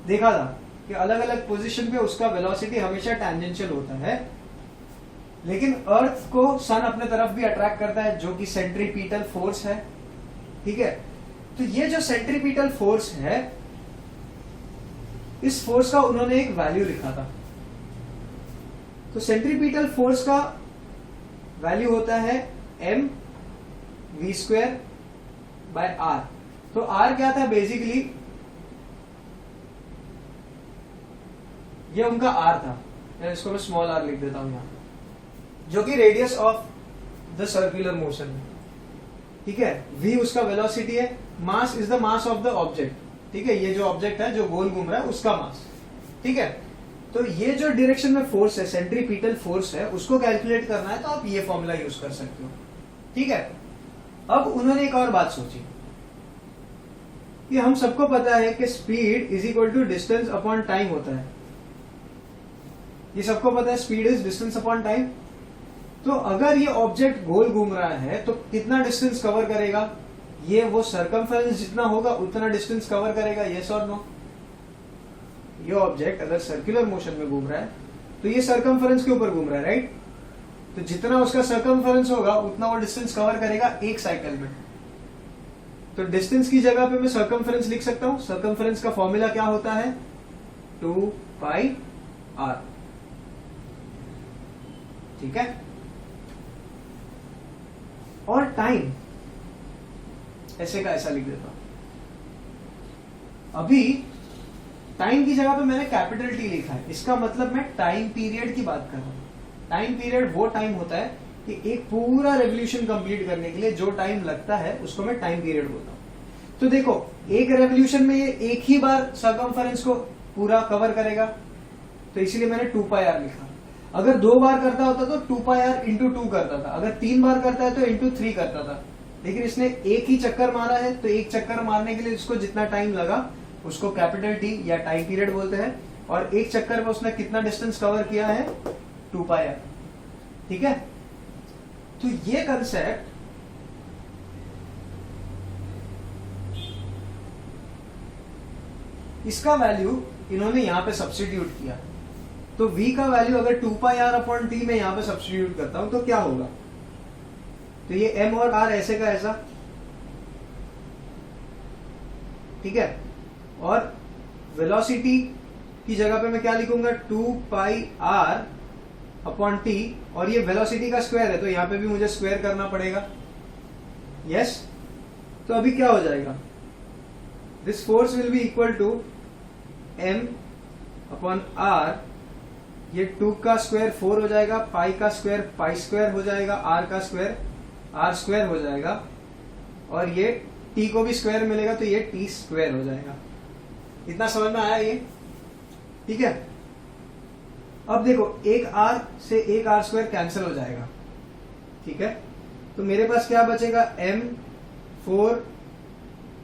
Speaker 1: देखा था कि अलग अलग पोजीशन पे उसका वेलोसिटी हमेशा टेंजेंशियल होता है। लेकिन अर्थ को सन अपने तरफ भी अट्रैक्ट करता है, जो कि सेंट्रीपिटल फोर्स है, ठीक है। तो ये जो सेंट्रीपिटल फोर्स है, इस फोर्स का उन्होंने एक वैल्यू लिखा था। तो सेंट्रीपिटल फोर्स का वैल्यू होता है mv²/r। तो r क्या था? बेसिकली ये उनका r था, इसको मैं स्मॉल r लिख देता हूं यहां, जो कि radius of the circular motion है, ठीक है। v उसका वेलोसिटी है, mass is the mass of the object, ठीक है। ये जो ऑब्जेक्ट है जो गोल घूम रहा है उसका मास, ठीक है। तो ये जो डायरेक्शन में फोर्स है, सेंट्रीपिटल फोर्स है, उसको कैलकुलेट करना है तो आप ये फॉर्मूला यूज कर सकते हो, ठीक है। अब उन्होंने एक और बात सोची कि हम सबको पता है कि speed is equal to distance upon time होता है, ये सबको पता है, speed is distance upon time. तो अगर ये ऑब्जेक्ट गोल घूम रहा है तो कितना डिस्टेंस कवर करेगा? ये वो सरकमफेरेंस जितना होगा उतना डिस्टेंस कवर करेगा, यस और नो? ये ऑब्जेक्ट अगर सर्कुलर मोशन में घूम रहा है तो ये सरकमफेरेंस के ऊपर घूम रहा है, राइट। तो जितना उसका सरकमफेरेंस होगा उतना वो डिस्टेंस कवर करेगा एक साइकिल में। तो डिस्टेंस की जगह पे मैं सरकमफेरेंस लिख सकता हूं। सरकमफेरेंस का फॉर्मूला क्या होता है? 2πr, ठीक है। और टाइम ऐसे का ऐसा लिख देता हूं। अभी टाइम की जगह पे मैंने कैपिटल टी लिखा है, इसका मतलब मैं टाइम पीरियड की बात कर रहा हूं। टाइम पीरियड वो टाइम होता है कि एक पूरा रेवोल्यूशन कंप्लीट करने के लिए जो टाइम लगता है उसको मैं टाइम पीरियड बोलता हूं। तो देखो, एक रेवोल्यूशन में ये एक ही बार सरकमफेरेंस को पूरा कवर करेगा, तो इसीलिए मैंने 2πr लिखा। अगर 2 बार करता होता तो 2πr इंटू 2 करता था, अगर 3 बार करता है तो इंटू 3 करता था। लेकिन इसने एक ही चक्कर मारा है, तो एक चक्कर मारने के लिए इसको जितना टाइम लगा उसको कैपिटल टी या टाइम पीरियड बोलते हैं, और एक चक्कर में उसने कितना डिस्टेंस कवर किया है? 2πr, ठीक है। तो तो ये कंसेप्ट इसका वैल्यू इन्होंने यहां पे सब्स्टिट्यूट किया, तो v का वैल्यू अगर 2πr/t में यहां पे सब्स्टिट्यूट करता हूं तो क्या होगा, तो ये m और r ऐसे का ऐसा, ठीक है। और वेलोसिटी की जगह पे मैं क्या लिखूंगा, 2πr/t, और ये वेलोसिटी का स्क्वायर है तो यहां पे भी मुझे स्क्वायर करना पड़ेगा, यस। तो अभी क्या हो जाएगा, this force will be equal to m/r, ये 2 का स्क्वायर 4 हो जाएगा, पाई का स्क्वायर पाई स्क्वायर हो जाएगा, r का स्क्वायर r स्क्वायर हो जाएगा, और ये t को भी स्क्वायर मिलेगा तो ये t स्क्वायर हो जाएगा। इतना समझ में आया ये, ठीक है। अब देखो एक r से एक r स्क्वायर कैंसिल हो जाएगा, ठीक है। तो मेरे पास क्या बचेगा, m/4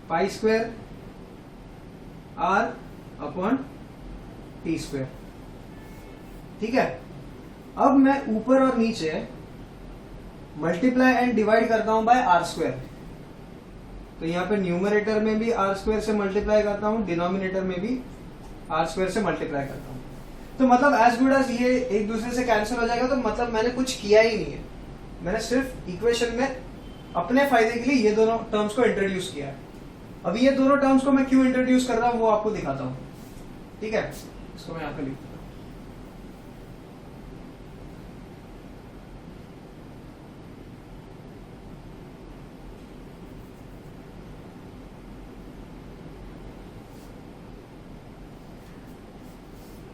Speaker 1: pi square r/t square, ठीक है। अब मैं ऊपर और नीचे मल्टीप्लाई एंड डिवाइड करता हूं बाय r स्क्वायर, तो यहां पे न्यूमरेटर में भी r स्क्वायर से मल्टीप्लाई करता हूं, डिनोमिनेटर में भी r स्क्वायर से मल्टीप्लाई करता हूं, तो मतलब एज गुड एज ये एक दूसरे से कैंसिल हो जाएगा। तो मतलब मैंने कुछ किया ही नहीं है, मैंने सिर्फ इक्वेशन में अपने फायदे के लिए ये दोनों टर्म्स को इंट्रोड्यूस किया है। अभी ये दोनों टर्म्स को मैं क्यों इंट्रोड्यूस कर रहा हूं वो आपको दिखाता हूं, ठीक है। इसको मैं यहां पे लिख दूंगा,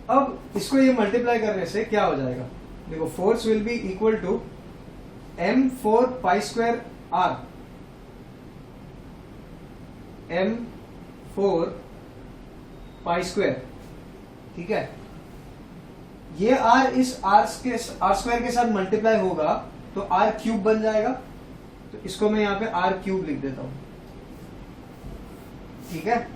Speaker 1: अब इसको ये मल्टीप्लाई करने से क्या हो जाएगा, देखो force will be equal to m/4 pi square r, m/4 pi square, ठीक है। ये r इस r स्क्वायर के साथ मल्टीप्लाई होगा तो r क्यूब बन जाएगा, तो इसको मैं यहां पे r क्यूब लिख देता हूं, ठीक है।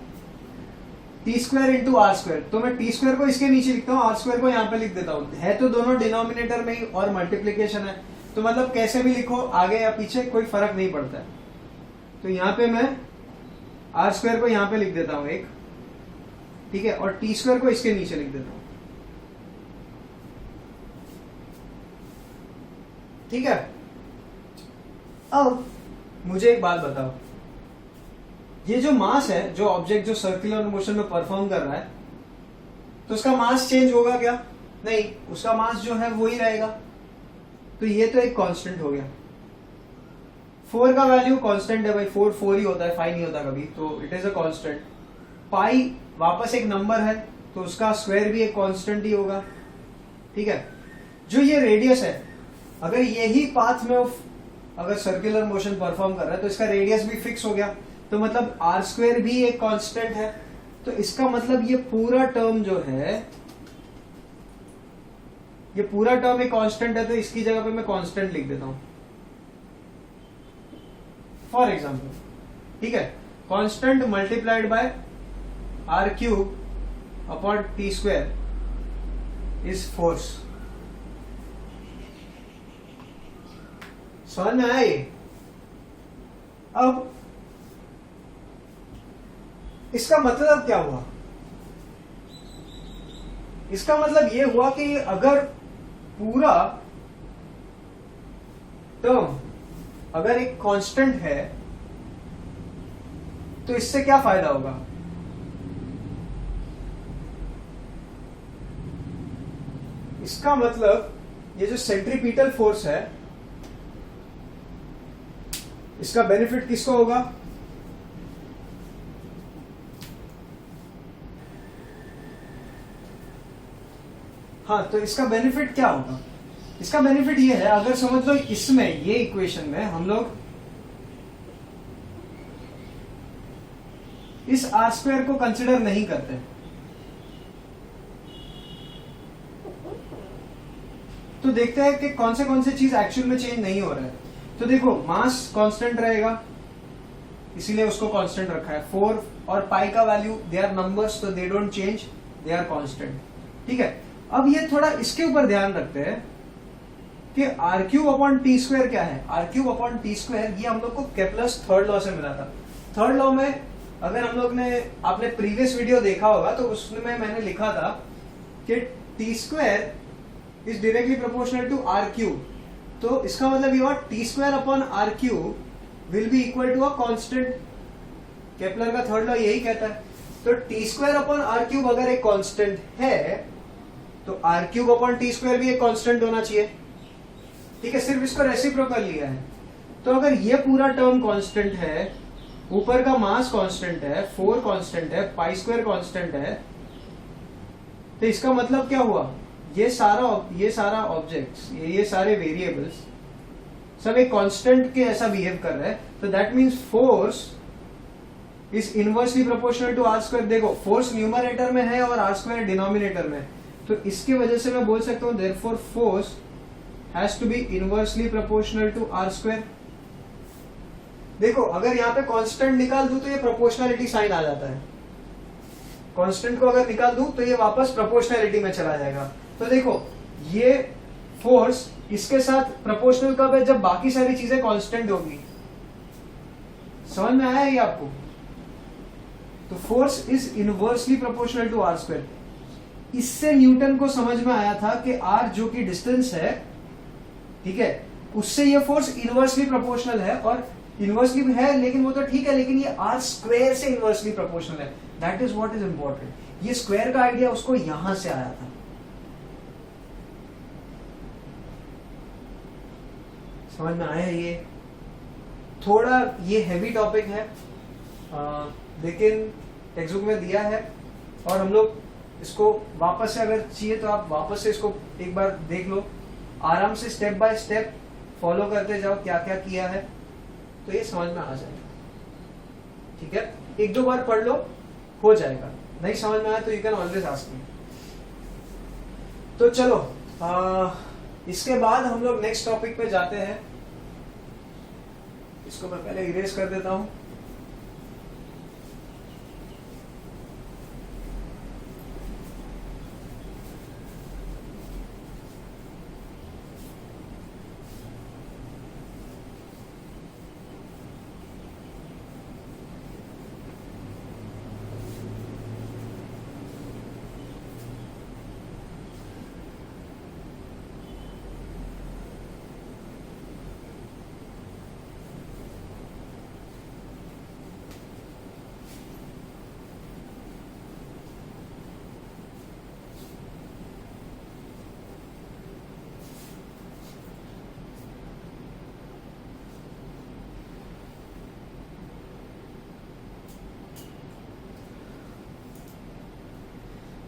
Speaker 1: T square into r square, तो मैं टी स्क्वायर को इसके नीचे लिखता हूँ, आर स्क्वायर को यहाँ पे लिख देता हूँ, है तो दोनों डिनोमिनेटर में ही और मल्टीप्लीकेशन है, तो मतलब कैसे भी लिखो आगे या पीछे कोई फर्क नहीं पड़ता है। तो यहाँ पे मैं आर स्क्वायर को यहाँ पे लिख देता हूँ एक, ठीक है, और टी स्क्वायर को इसके नीचे लिख देता हूँ, ठीक है। अब मुझे एक बात बताओ, ये जो मास है, जो ऑब्जेक्ट जो सर्कुलर मोशन में परफॉर्म कर रहा है, तो उसका मास चेंज होगा क्या, नहीं, उसका मास जो है वो ही रहेगा। तो ये तो एक कांस्टेंट हो गया, 4 का वैल्यू कांस्टेंट है भाई, 4 ही होता है, 5 नहीं होता कभी, तो इट इज अ कांस्टेंट। पाई वापस एक नंबर है तो उसका स्क्वायर भी एक कांस्टेंट ही होगा, ठीक है। जो ये रेडियस है, अगर यही पाथ में अगर सर्कुलर मोशन परफॉर्म कर रहा है तो इसका रेडियस भी फिक्स हो गया, तो मतलब आर स्क्वायर भी एक कांस्टेंट है। तो इसका मतलब ये पूरा टर्म जो है, ये पूरा टर्म एक कांस्टेंट है, तो इसकी जगह पे मैं कांस्टेंट लिख देता हूं फॉर एग्जांपल, ठीक है। Constant multiplied by r cube upon t square is force. समझ में आया ये? अब इसका मतलब क्या हुआ, इसका मतलब ये हुआ कि अगर पूरा टर्म अगर एक कांस्टेंट है तो इससे क्या फायदा होगा, इसका मतलब ये जो सेंट्रीपिटल फोर्स है इसका बेनिफिट किसको होगा, हाँ, तो इसका बेनिफिट क्या होगा, इसका बेनिफिट ये है, अगर समझ लो इसमें ये इक्वेशन में हम लोग इस आर स्क्वायर को कंसिडर नहीं करते, तो देखते हैं कि कौन से चीज एक्चुअल में चेंज नहीं हो रहा है। तो देखो मास कांस्टेंट रहेगा, इसीलिए उसको कांस्टेंट रखा है। 4 और पाई का वैल्यू दे आर नंबर्स, तो they don't change, they are constant, ठीक है। अब ये थोड़ा इसके ऊपर ध्यान रखते हैं कि r cube upon t square क्या है। R cube upon t square ये हम लोग को केप्लर्स थर्ड लॉ से मिला था। थर्ड लॉ में अगर हम लोग ने आपने प्रीवियस वीडियो देखा होगा तो उसमें मैंने लिखा था कि t square is directly proportional to r cube. तो इसका मतलब ये हुआ t square upon r cube will be equal to a constant. Kepler का थर्ड लॉ यही कहता है। तो t square upon r cube अगर एक कांस्टेंट है तो r cube upon t square भी एक कांस्टेंट होना चाहिए। ठीक है, सिर्फ इसको रेसिप्रोकल लिया है। तो अगर ये पूरा टर्म कांस्टेंट है, ऊपर का मास कांस्टेंट है, 4 कांस्टेंट है, पाई स्क्वायर कांस्टेंट है, तो इसका मतलब क्या हुआ, ये सारा ऑब्जेक्ट्स, ये सारे वेरिएबल्स सब एक कांस्टेंट के ऐसा बिहेव कर रहे हैं। तो that means force is inversely proportional to r square. देखो फोर्स न्यूमरेटर में है और आर स्क्वायर डिनोमिनेटर में, तो इसकी वजह से मैं बोल सकता हूं therefore force has to be inversely proportional to r square. देखो अगर यहाँ पे कांस्टेंट निकाल दूं तो ये प्रोपोर्शनलिटी साइन आ जाता है। कांस्टेंट को अगर निकाल दूं तो ये वापस प्रोपोर्शनलिटी में चला जाएगा। तो देखो ये फोर्स इसके साथ प्रोपोर्शनल कब है, जब बाकी सारी चीजें कांस्टेंट होगी। समझ में आया ये आपको? तो force is inversely proportional to r square. इससे न्यूटन को समझ में आया था कि आर जो कि डिस्टेंस है, ठीक है, उससे ये फोर्स इनवर्सली प्रोपोर्शनल है। और इनवर्सली है लेकिन वो तो ठीक है, लेकिन ये आर स्क्वायर से इनवर्सली प्रोपोर्शनल है। That is what is important. ये स्क्वायर का आइडिया उसको यहां से आया था। समझ में आया? ये थोड़ा ये हैवी टॉपिक है लेकिन टेक्स्ट बुक में दिया है और हम लोग इसको वापस से अगर चाहिए तो आप वापस से इसको एक बार देख लो, आराम से स्टेप बाय स्टेप फॉलो करते जाओ क्या क्या किया है, तो ये समझ में आ जाएगा। ठीक है, एक दो बार पढ़ लो हो जाएगा। नहीं समझ में आया तो you can always ask me. तो चलो इसके बाद हम लोग नेक्स्ट टॉपिक पे जाते हैं। इसको मैं पहले इरेज कर देता हूं।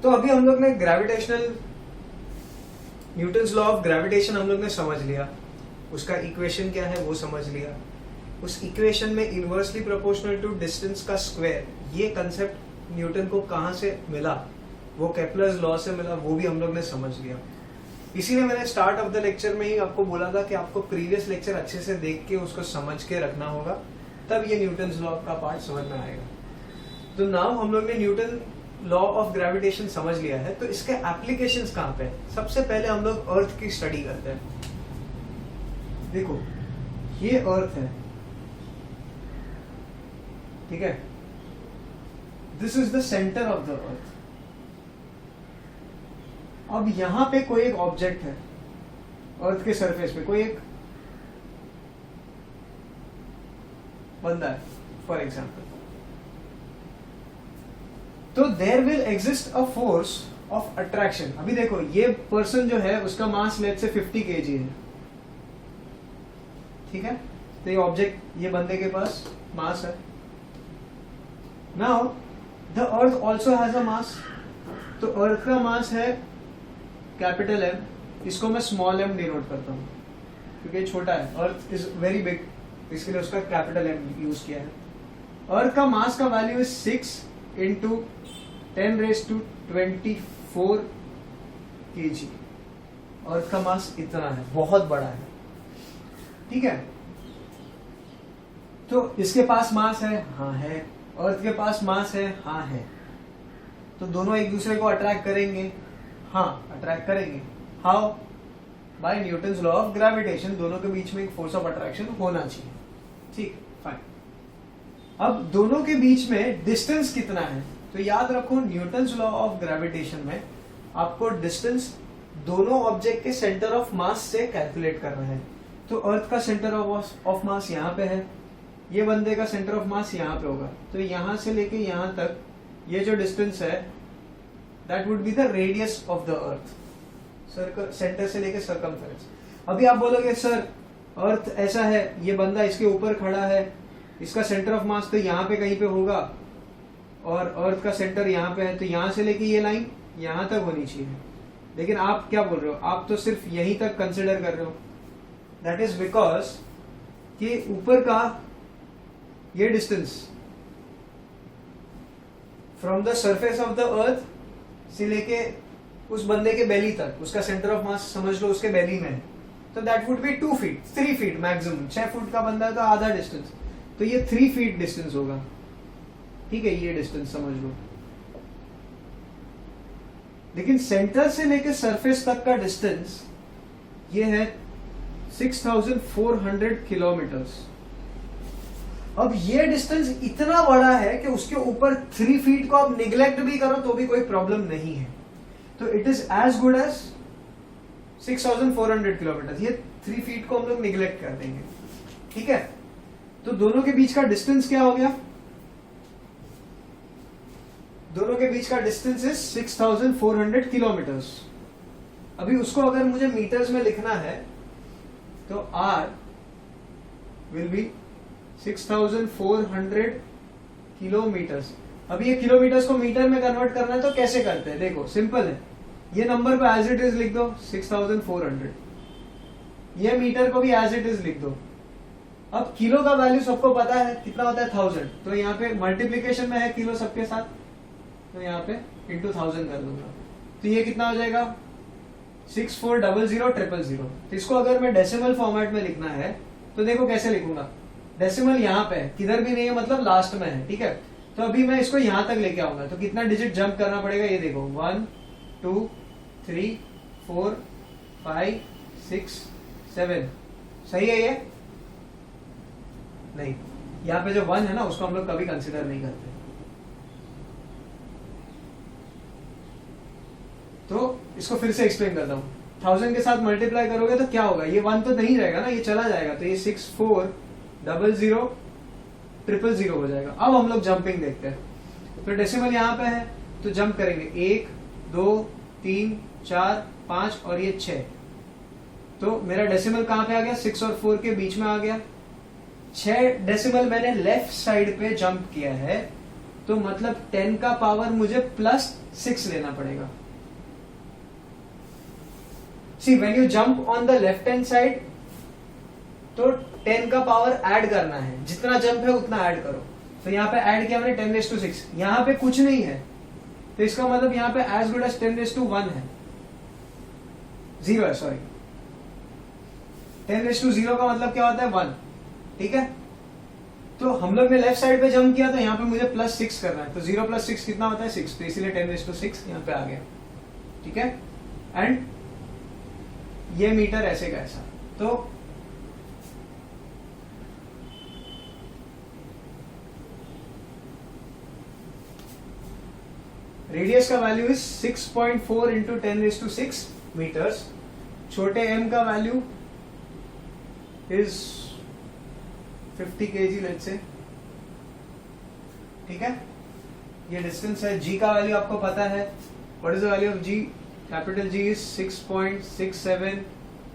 Speaker 1: तो अभी हम लोग ने gravitational Newton's law of gravitation हम लोग ने समझ लिया, उसका इक्वेशन क्या है वो समझ लिया। उस इक्वेशन में इनवर्सली प्रोपोर्शनल टू डिस्टेंस का स्क्वायर, ये कंसेप्ट न्यूटन को कहाँ से मिला, वो केपलर्स लॉ से मिला, वो भी हम लोग ने समझ लिया। इसीलिए मैंने स्टार्ट ऑफ द लेक्चर में ही आपको बोला था कि आपको प्रीवियस लेक्चर अच्छे से देख के उसको समझ के रखना होगा, तब ये न्यूटन्स लॉ का पार्ट समझ में आएगा। तो नाउ हम लोग ने न्यूटन लॉ ऑफ ग्रेविटेशन समझ लिया है, तो इसके एप्लीकेशंस कहाँ पे है? सबसे पहले हम लोग अर्थ की स्टडी करते हैं। देखो ये अर्थ है, ठीक है, this is the centre of the अर्थ। अब यहां पे कोई एक ऑब्जेक्ट है अर्थ के सरफेस पे, कोई एक बंदा है फॉर एग्जाम्पल, तो there will exist a force of attraction. अभी देखो ये पर्सन जो है उसका मास लेट से 50 kg है, ठीक है, तो ये ऑब्जेक्ट, ये बंदे के पास मास है। Now the earth also has a mass, तो अर्थ का मास है कैपिटल एम, इसको मैं स्मॉल एम डिनोट करता हूं क्योंकि ये छोटा है, अर्थ इज वेरी बिग, इसके लिए उसका कैपिटल एम यूज किया है। अर्थ का मास का वैल्यू इज 6 into 10⁻24 kg। अर्थ का मास इतना है, बहुत बड़ा है, ठीक है। तो इसके पास मास है, हाँ है, अर्थ के पास मास है, हाँ है, तो दोनों एक दूसरे को अट्रैक्ट करेंगे, हाँ अट्रैक्ट करेंगे। How? By Newton's law of gravitation दोनों के बीच में एक फोर्स ऑफ अट्रैक्शन होना चाहिए। ठीक, फाइन। अब दोनों के बीच में डिस्टेंस कितना है, तो याद रखो न्यूटन्स लॉ ऑफ ग्रेविटेशन में आपको डिस्टेंस दोनों ऑब्जेक्ट के सेंटर ऑफ मास से कैलकुलेट करना है। तो अर्थ का सेंटर ऑफ मास यहाँ पे है, ये बंदे का सेंटर ऑफ मास यहाँ पे होगा, तो यहां से लेके यहां तक ये जो डिस्टेंस है that would be the radius of the earth, centre से लेके सर्कमफेरेंस। अभी आप बोलोगे सर अर्थ ऐसा है, ये बंदा इसके ऊपर खड़ा है, इसका सेंटर ऑफ मास तो यहाँ पे कहीं पे होगा और अर्थ का सेंटर यहाँ पे है, तो यहां से लेके ये लाइन यहां तक होनी चाहिए। लेकिन आप क्या बोल रहे हो, आप तो सिर्फ यहीं तक कंसिडर कर रहे हो। दैट इज बिकॉज कि ऊपर का ये distance from the surface of the अर्थ से लेके उस बंदे के बेली तक, उसका सेंटर ऑफ मास समझ लो उसके बेली में है, तो that would be 2 feet 3 feet maximum. 6 foot का बंदा है तो आधा डिस्टेंस, तो ये 3 फीट डिस्टेंस होगा। ठीक है, ये डिस्टेंस समझ लो। लेकिन सेंटर से लेके सरफेस तक का डिस्टेंस ये है 6400 किलोमीटर्स। अब ये डिस्टेंस इतना बड़ा है कि उसके ऊपर 3 फीट को आप निग्लेक्ट भी करो तो भी कोई प्रॉब्लम नहीं है। तो it is as good as 6400 kilometre. ये 3 फीट को हम लोग निग्लेक्ट कर देंगे। ठीक है, तो दोनों के बीच का डिस्टेंस क्या हो गया, दोनों के बीच का डिस्टेंस इज 6400 किलोमीटर्स। अभी उसको अगर मुझे मीटर्स में लिखना है तो R विल बी 6400 किलोमीटर्स। अभी ये किलोमीटर्स को मीटर में कन्वर्ट करना है तो कैसे करते हैं, देखो सिंपल है, ये नंबर को एज इट इज लिख दो 6400, ये मीटर को भी एज इट इज लिख दो। अब किलो का वैल्यू सबको पता है कितना होता है 1000, तो यहाँ पे मल्टीप्लीकेशन में है किलो सबके साथ, तो यहाँ पे इंटू 1000 कर दूंगा, तो ये कितना हो जाएगा 64000000। तो इसको अगर मैं डेसिमल फॉर्मेट में लिखना है तो देखो कैसे लिखूंगा, डेसिमल यहाँ पे है, किधर भी नहीं है, मतलब लास्ट में है। ठीक है, तो अभी मैं इसको यहां तक लेके आऊंगा तो कितना डिजिट जंप करना पड़ेगा, ये देखो 1 2 3 4 5 6 7। सही है ये? नहीं, यहाँ पे जो 1 है ना उसको हम लोग कभी कंसिडर नहीं करते। तो इसको फिर से एक्सप्लेन करता हूँ। 1000 के साथ मल्टीप्लाई करोगे तो क्या होगा, ये 1 तो नहीं रहेगा ना, ये चला जाएगा, तो ये 64000000 हो जाएगा। अब हम लोग जंपिंग देखते हैं। तो डेसिमल यहाँ पे है तो जंप करेंगे 1 2 3 4 5 और ये 6। तो मेरा डेसिमल कहाँ पे आ गया, 6 और 4 के बीच में आ गया। 6 डेसिमल मैंने लेफ्ट साइड पे जंप किया है, तो मतलब 10 का पावर मुझे +6 लेना पड़ेगा। See, when you jump on the left hand side, तो 10 का पावर ऐड करना है, जितना जंप है उतना ऐड करो। तो यहाँ पे ऐड किया मैंने 10⁻⁶, यहाँ पे कुछ नहीं है, तो इसका मतलब यहाँ पे एज गुड एज 10⁻1 है, 0 है, सॉरी 10⁻0 का मतलब क्या होता है 1। ठीक है, तो हम लोग ने लेफ्ट साइड पे जंप किया तो यहाँ पे मुझे +6 करना है, तो 0 + 6 कितना होता है 6, तो इसीलिए 10⁻6 यहाँ पे आ गया। ठीक है, एंड ये मीटर ऐसे का ऐसा। तो रेडियस का वैल्यू इज 6.4 इंटू 10⁻6 मीटर्स। छोटे m का value is 50 kg let's say. ठीक है, ये डिस्टेंस है। g का वैल्यू आपको पता है, what is the value of g? Capital G is 6.67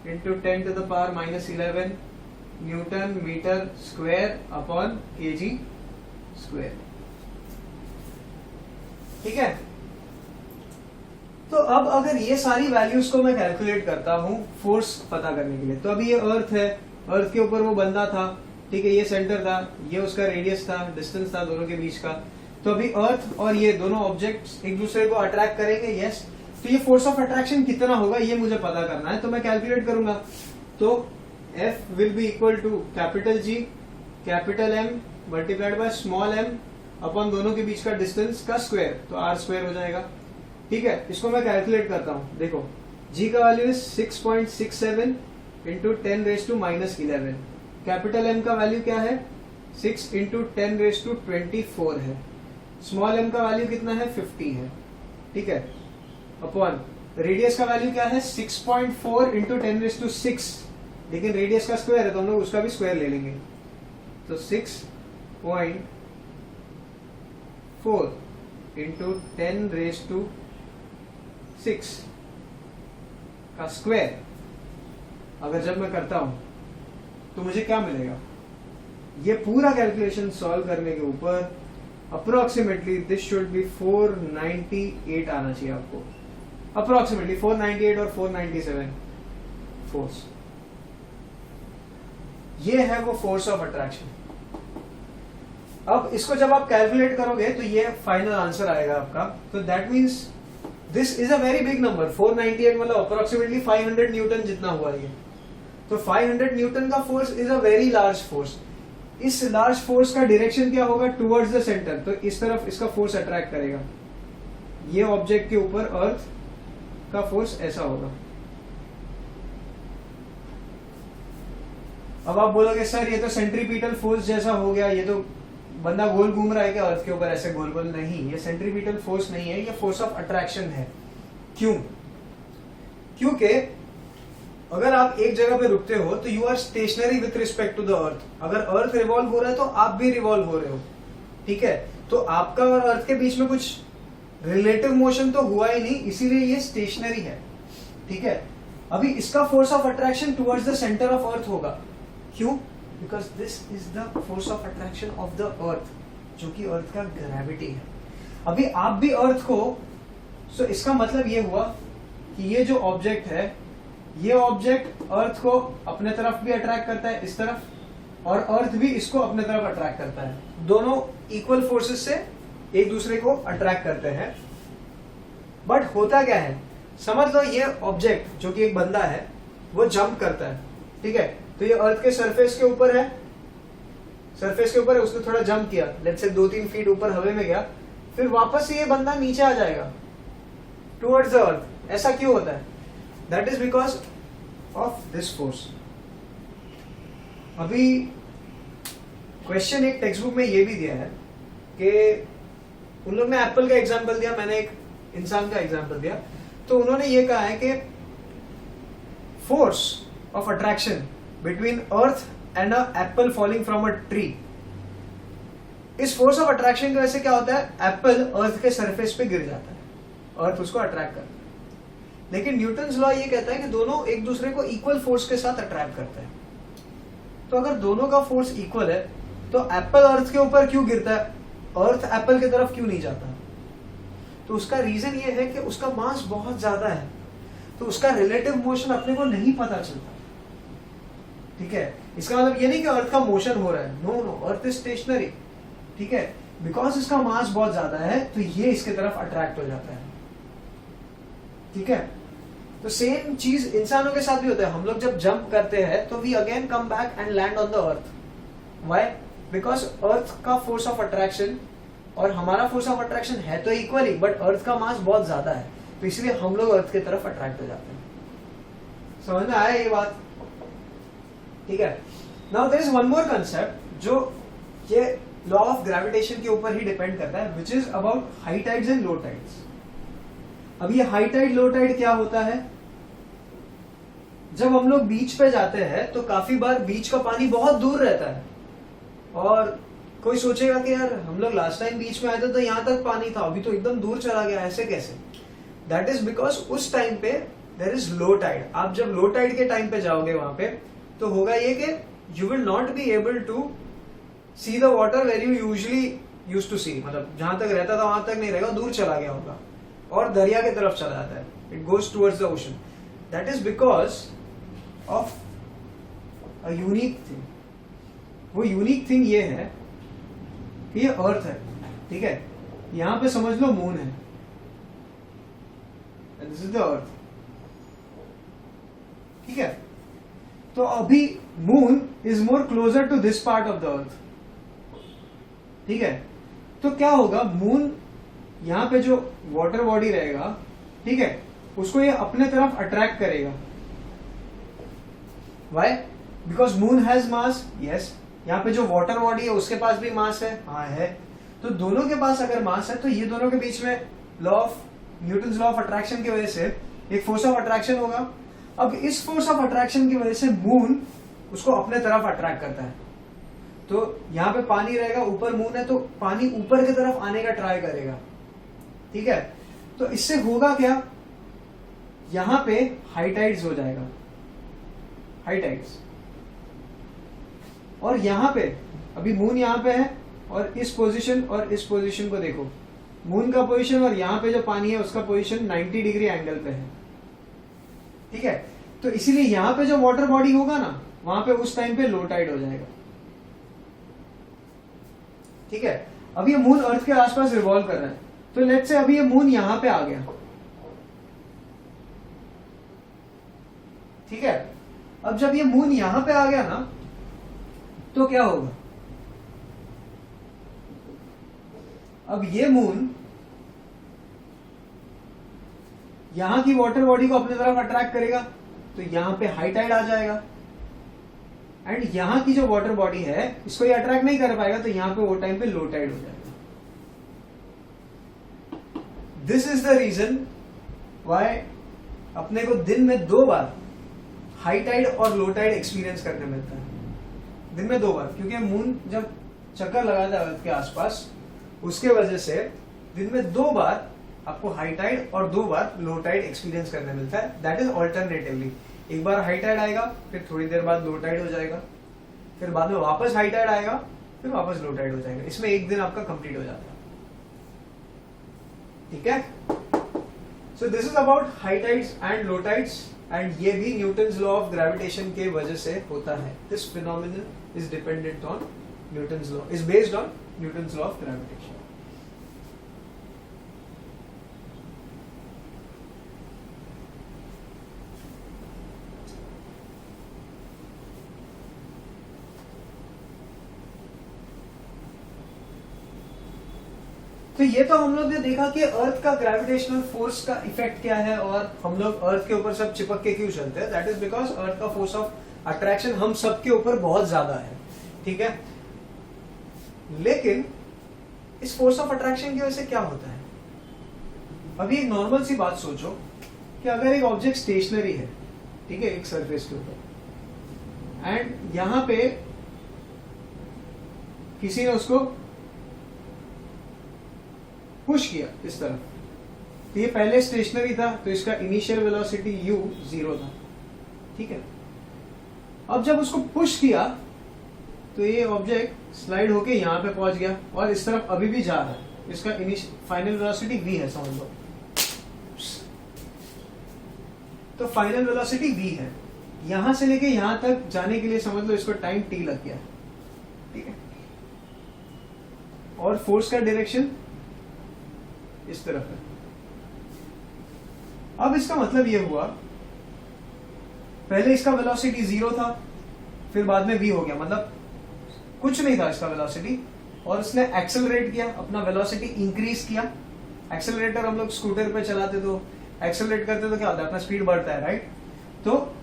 Speaker 1: into 10 to the power -11 newton metre square upon kg square. ठीक है, तो अब अगर ये सारी वैल्यूज को मैं कैलकुलेट करता हूं फोर्स पता करने के लिए, तो अभी ये अर्थ है, अर्थ के ऊपर वो बंदा था, ठीक है, ये सेंटर था, ये उसका रेडियस था, डिस्टेंस था दोनों के बीच का। तो अभी अर्थ और ये दोनों ऑब्जेक्ट्स एक दूसरे को अट्रैक्ट करेंगे, यस। तो ये फोर्स ऑफ अट्रैक्शन कितना होगा ये मुझे पता करना है, तो मैं कैलकुलेट करूंगा। तो F will be equal to capital G capital M multiplied by small m upon दोनों के बीच का डिस्टेंस का स्क्वायर, तो R स्क्वायर हो जाएगा। ठीक है, इसको मैं कैलकुलेट करता हूं। देखो जी का value is 6.67 into 10⁻⁻11। Capital M का वैल्यू क्या है? 6 इंटू 10⁻24 है। स्मॉल एम का वैल्यू कितना है? 50 है। ठीक है, अपॉन रेडियस का वैल्यू क्या है? 6.4 इंटू 10⁻6, लेकिन रेडियस का स्क्वायर है तो हम लोग उसका भी स्क्वायर ले लेंगे। तो 6.4 इंटू 10⁻6 का स्क्वायर अगर जब मैं करता हूं तो मुझे क्या मिलेगा? ये पूरा कैलकुलेशन सॉल्व करने के ऊपर अप्रोक्सीमेटली दिस शुड बी 498 आना चाहिए आपको। अप्रोक्सीमेटली 498 और 497 फोर्स। ये है वो फोर्स ऑफ अट्रैक्शन। अब इसको जब आप कैलकुलेट करोगे तो ये फाइनल आंसर आएगा आपका। तो that means this is a very big number. 498 मतलब अप्रोक्सीमेटली 500 न्यूटन जितना हुआ ये। तो 500 न्यूटन का force is a very large force. इस लार्ज फोर्स का डायरेक्शन क्या होगा? Towards the centre. तो इस तरफ इसका फोर्स अट्रैक्ट करेगा। ये ऑब्जेक्ट के ऊपर अर्थ का फोर्स ऐसा होगा। अब आप बोलोगे सर ये तो सेंट्रीपिटल फोर्स जैसा हो गया, ये तो बंदा गोल घूम रहा है क्या अर्थ के ऊपर ऐसे गोल गोल? नहीं, ये सेंट्रीपिटल फोर्स नहीं है, ये फोर्स ऑफ अट्रैक्शन है। क्यों? क्योंकि अगर आप एक जगह पे रुकते हो तो you are stationary with respect to the earth. अगर अर्थ रिवॉल्व हो रहा है तो आप भी रिवॉल्व हो रहे हो। ठीक है, तो आपका और अर्थ के बीच में कुछ रिलेटिव मोशन तो हुआ ही नहीं, इसीलिए ये स्टेशनरी है। ठीक है, अभी इसका force of attraction towards the centre of earth होगा। क्यों? Because this is the force of attraction of the अर्थ, जो कि अर्थ का ग्रेविटी है। अभी आप भी अर्थ को, सो इसका मतलब ये हुआ कि ये जो ऑब्जेक्ट है, ये ऑब्जेक्ट अर्थ को अपने तरफ भी अट्रैक्ट करता है इस तरफ, और अर्थ भी इसको अपने तरफ अट्रैक्ट करता है। दोनों इक्वल फोर्सेस से एक दूसरे को अट्रैक्ट करते हैं। बट होता क्या है, समझ लो ये ऑब्जेक्ट जो कि एक बंदा है वो जंप करता है। ठीक है, तो ये अर्थ के सरफेस के ऊपर है, सरफेस के ऊपर है, उसने थोड़ा जंप किया, लेट्स से 2-3 फीट ऊपर हवा में गया, फिर वापस से ये बंदा नीचे आ जाएगा टुवर्ड्स द अर्थ। ऐसा क्यों होता है? That is because of this force. अभी क्वेश्चन एक टेक्स्ट बुक में ये भी दिया है कि उन लोग ने एप्पल का एग्जांपल दिया, मैंने एक इंसान का एग्जांपल दिया। तो उन्होंने ये कहा है कि force of attraction between earth and a Apple falling from a tree. इस फोर्स ऑफ अट्रैक्शन की वजह से क्या होता है? एप्पल अर्थ के सरफेस पे गिर जाता है, अर्थ उसको अट्रैक्ट करता है। लेकिन न्यूटन्स लॉ ये कहता है कि दोनों एक दूसरे को इक्वल फोर्स के साथ अट्रैक्ट करते हैं। तो अगर दोनों का फोर्स इक्वल है तो एप्पल अर्थ के ऊपर क्यों गिरता है, अर्थ एप्पल की तरफ क्यों नहीं जाता? तो उसका रीजन ये है कि उसका मास बहुत ज्यादा है, तो उसका रिलेटिव मोशन अपने को नहीं पता चलता। ठीक है, इसका मतलब ये नहीं कि अर्थ का मोशन हो रहा है, no no, earth is stationary. ठीक है, बिकॉज इसका मास बहुत ज्यादा है तो ये इसके तरफ अट्रैक्ट हो जाता है। ठीक है, तो सेम चीज इंसानों के साथ भी होता है। हम लोग जब जंप करते हैं तो we again come back and land on the earth. Why? Because earth का फोर्स ऑफ अट्रैक्शन और हमारा फोर्स ऑफ अट्रैक्शन है तो इक्वली, बट अर्थ का मास बहुत ज्यादा है, तो इसलिए हम लोग अर्थ की तरफ अट्रैक्ट हो जाते हैं। समझ में आया ये बात? ठीक है, now there is one more concept जो ये लॉ ऑफ ग्रेविटेशन के ऊपर ही डिपेंड करता है, which is about high tides and low tides. अब ये हाई टाइड लो टाइड क्या होता है? जब हम लोग बीच पे जाते हैं तो काफी बार बीच का पानी बहुत दूर रहता है, और कोई सोचेगा कि यार हम लोग लास्ट टाइम बीच में आए थे तो यहां तक पानी था, अभी तो एकदम दूर चला गया, ऐसे कैसे? दैट इज बिकॉज उस टाइम पे देयर इज लो टाइड। आप जब लो टाइड के टाइम पे जाओगे वहां पे तो होगा ये कि you will not be able to see the water where you usually used to see. मतलब जहां तक रहता था वहां तक नहीं रहेगा, दूर चला गया होगा और दरिया की तरफ चला जाता है, it goes towards the ocean. That is because of a unique thing. वो यूनिक थिंग ये है कि ये अर्थ है। ठीक है, यहां पे समझ लो मून है, दिस इज द अर्थ। ठीक है, तो अभी moon is more closer to this part of the earth. ठीक है, तो क्या होगा, मून यहां पे जो वाटर बॉडी रहेगा, ठीक है, उसको ये अपने तरफ अट्रैक्ट करेगा। Why? Because moon has mass, yes. यहाँ पे जो वाटर बॉडी है उसके पास भी मास है, हाँ है। तो दोनों के पास अगर मास है तो ये दोनों के बीच में न्यूटन्स लॉ ऑफ अट्रैक्शन की वजह से एक फोर्स ऑफ अट्रैक्शन होगा। अब इस फोर्स ऑफ अट्रैक्शन की वजह से मून उसको अपने तरफ अट्रैक्ट करता है। तो यहाँ पे पानी रहेगा, ऊपर मून है, तो पानी ऊपर की तरफ आने का ट्राई करेगा, ठीक है। तो इससे होगा क्या, यहां पे हाई टाइड्स हो जाएगा, हाई टाइड्स। और यहां पे अभी मून यहां पे है और इस पोजीशन और इस पोजीशन को देखो, मून का पोजीशन और यहां पे जो पानी है उसका पोजीशन 90 डिग्री एंगल पे है, ठीक है। तो इसीलिए यहां पे जो वाटर बॉडी होगा ना, वहां पे उस टाइम पे लो टाइड हो जाएगा, ठीक है। अब ये मून अर्थ के आसपास रिवॉल्व कर रहा है, तो लेट्स से अभी ये मून यहां पे आ गया, ठीक है। अब जब ये मून यहां पे आ गया ना, तो क्या होगा, अब ये मून यहां की वाटर बॉडी को अपनी तरफ अट्रैक्ट करेगा, तो यहां पे हाई टाइड आ जाएगा। एंड यहां की जो वाटर बॉडी है इसको ये अट्रैक्ट नहीं कर पाएगा, तो यहां पे वो टाइम पे लो टाइड हो जाएगा। This is the reason why अपने को दिन में 2 बार हाई टाइड और लो टाइड एक्सपीरियंस करने मिलता है, दिन में 2 बार। क्योंकि मून जब चक्कर लगाता है अर्थ के आसपास, उसके वजह से दिन में 2 बार आपको हाई टाइड और 2 बार लो टाइड एक्सपीरियंस करने मिलता है। दैट इज ऑल्टरनेटिवली, एक बार हाई टाइड आएगा, फिर थोड़ी देर बाद लो टाइड हो जाएगा, फिर बाद में वापस हाई टाइड आएगा, फिर वापस लो टाइड हो जाएगा। इसमें एक दिन आपका कंप्लीट हो जाता है, ठीक है। So this is about high tides and low tides, and ये भी न्यूटन्स लॉ ऑफ ग्रेविटेशन के वजह से होता है। This phenomenon is dependent on Newton's law, is based on Newton's law of gravitation. तो ये तो हम लोग ने देखा कि अर्थ का ग्रेविटेशनल फोर्स का इफेक्ट क्या है, और हम लोग अर्थ के ऊपर सब चिपक के क्यों चलते हैं। दैट इज बिकॉज अर्थ का फोर्स ऑफ अट्रैक्शन हम सबके ऊपर बहुत ज्यादा है, ठीक है। लेकिन इस फोर्स ऑफ अट्रैक्शन की वजह से क्या होता है, अभी एक नॉर्मल सी बात सोचो कि अगर एक ऑब्जेक्ट स्टेशनरी है, ठीक है, एक सरफेस के ऊपर, एंड यहां पे किसी ने उसको पुश किया इस तरफ, तो ये पहले स्टेशनरी था, तो इसका इनिशियल वेलोसिटी u 0 था, ठीक है। अब जब उसको पुश किया तो ये ऑब्जेक्ट स्लाइड होके यहां पे पहुंच गया और इस तरफ अभी भी जा रहा है, इसका फाइनल वेलोसिटी v है, समझ लो। तो फाइनल वेलोसिटी v है, यहां से लेके यहां तक जाने के लिए समझ लो इसको टाइम t लग गया, ठीक है। और फोर्स का डायरेक्शन इस तरफ है। अब इसका मतलब यह हुआ, पहले इसका वेलोसिटी 0 था, फिर बाद में v हो गया, मतलब कुछ नहीं था इसका वेलोसिटी, और उसने एक्सेलरेट किया, अपना वेलोसिटी इंक्रीज किया। एक्सेलरेटर हम लोग स्कूटर पे चलाते तो एक्सेलरेट करते तो क्या होता है, अपना स्पीड बढ़ता है, राइट। तो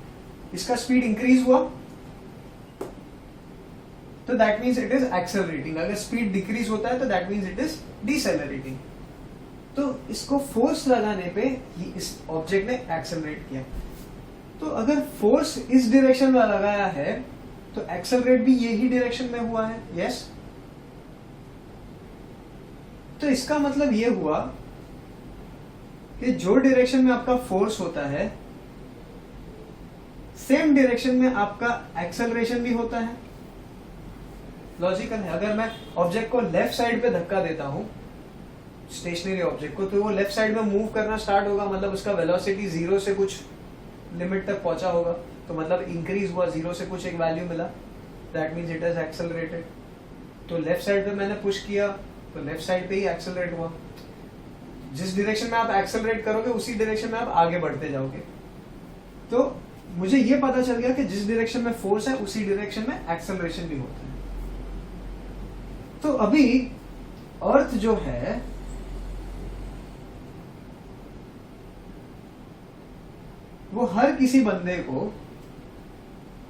Speaker 1: इसका स्पीड इंक्रीज हुआ, तो that means it is accelerating. अगर स्पीड डिक्रीज होता है तो दैट मीन्स इट इज डिसेलरेटिंग। तो इसको फोर्स लगाने पे इस ऑब्जेक्ट ने एक्सेलरेट किया। तो अगर फोर्स इस डायरेक्शन में लगाया है तो एक्सेलरेट भी यही डायरेक्शन में हुआ है, यस। तो इसका मतलब यह हुआ कि जो डायरेक्शन में आपका फोर्स होता है, सेम डायरेक्शन में आपका एक्सेलरेशन भी होता है। लॉजिकल है। अगर मैं ऑब्जेक्ट को लेफ्ट साइड पे धक्का देता हूं, स्टेशनरी ऑब्जेक्ट को, तो वो लेफ्ट साइड में मूव करना स्टार्ट होगा, मतलब उसका वेलोसिटी 0 से कुछ लिमिट तक पहुंचा होगा, तो मतलब इंक्रीज हुआ, 0 से कुछ एक वैल्यू मिला, that means it is accelerated. तो लेफ्ट साइड पे मैंने पुश किया तो लेफ्ट साइड पे ही एक्सेलरेट हुआ। जिस डायरेक्शन में आप एक्सेलरेट करोगे उसी डायरेक्शन में आप आगे बढ़ते जाओगे। तो मुझे ये पता चल गया कि जिस डायरेक्शन में फोर्स है उसी डायरेक्शन में एक्सेलरेशन भी होता है। तो अभी अर्थ जो है वो हर किसी बंदे को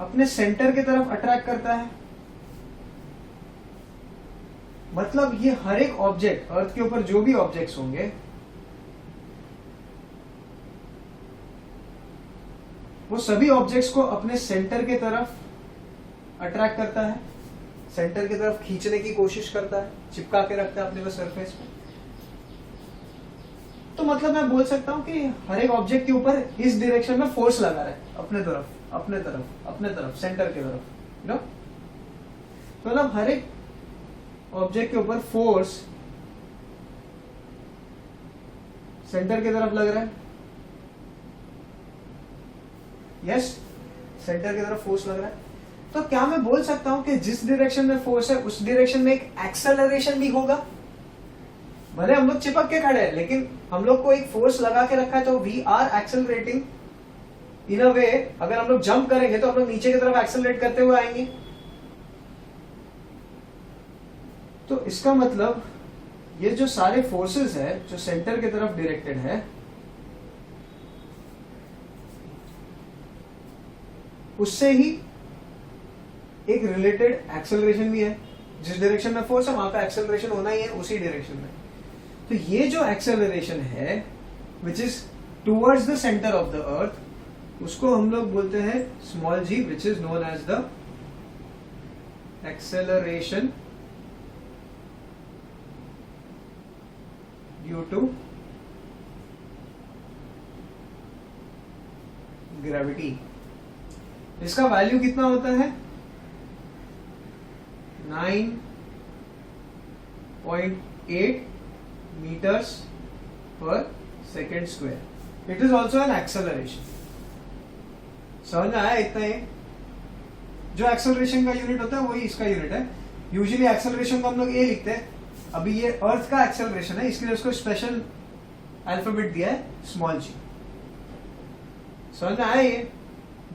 Speaker 1: अपने सेंटर की तरफ अट्रैक्ट करता है। मतलब ये हर एक ऑब्जेक्ट, अर्थ के ऊपर जो भी ऑब्जेक्ट्स होंगे वो सभी ऑब्जेक्ट्स को अपने सेंटर की तरफ अट्रैक्ट करता है, सेंटर की तरफ खींचने की कोशिश करता है, चिपका के रखता है अपने को सरफेस पे। तो मतलब मैं बोल सकता हूं कि हर एक ऑब्जेक्ट के ऊपर इस डायरेक्शन में फोर्स लगा रहा है, अपने तरफ अपने तरफ अपने तरफ, सेंटर की तरफ, यू नो। तो मतलब हर एक ऑब्जेक्ट के ऊपर फोर्स सेंटर की तरफ लग रहा है। यस, सेंटर की तरफ फोर्स लग रहा है। तो क्या मैं बोल सकता हूं कि जिस डायरेक्शन में फोर्स है उस डायरेक्शन में एक एक्सेलरेशन भी होगा? भले हम लोग चिपक के खड़े हैं लेकिन हम लोग को एक फोर्स लगा के रखा है, तो वी आर एक्सेलरेटिंग इन अ वे। अगर हम लोग जंप करेंगे तो हम लोग नीचे की तरफ एक्सेलरेट करते हुए आएंगे। तो इसका मतलब ये जो सारे फोर्सेस है जो सेंटर की तरफ डायरेक्टेड है, उससे ही एक रिलेटेड एक्सेलरेशन भी है। जिस डायरेक्शन में फोर्स है वहां का एक्सेलरेशन होना ही है उसी डायरेक्शन में। तो ये जो एक्सेलरेशन है which is towards the centre of the earth, उसको हम लोग बोलते हैं small g, which is known as the acceleration due to gravity. इसका वैल्यू कितना होता है? 9.8 meters per second square. It is also an acceleration. समझ में आया इतना? ही जो एक्सेलरेशन का यूनिट होता है वही इसका यूनिट है। यूजुअली एक्सेलरेशन को हम लोग ए लिखते हैं। अभी ये अर्थ का एक्सेलरेशन है, इसके लिए उसको स्पेशल अल्फाबेट दिया है स्मॉल जी। समझ में आया ये?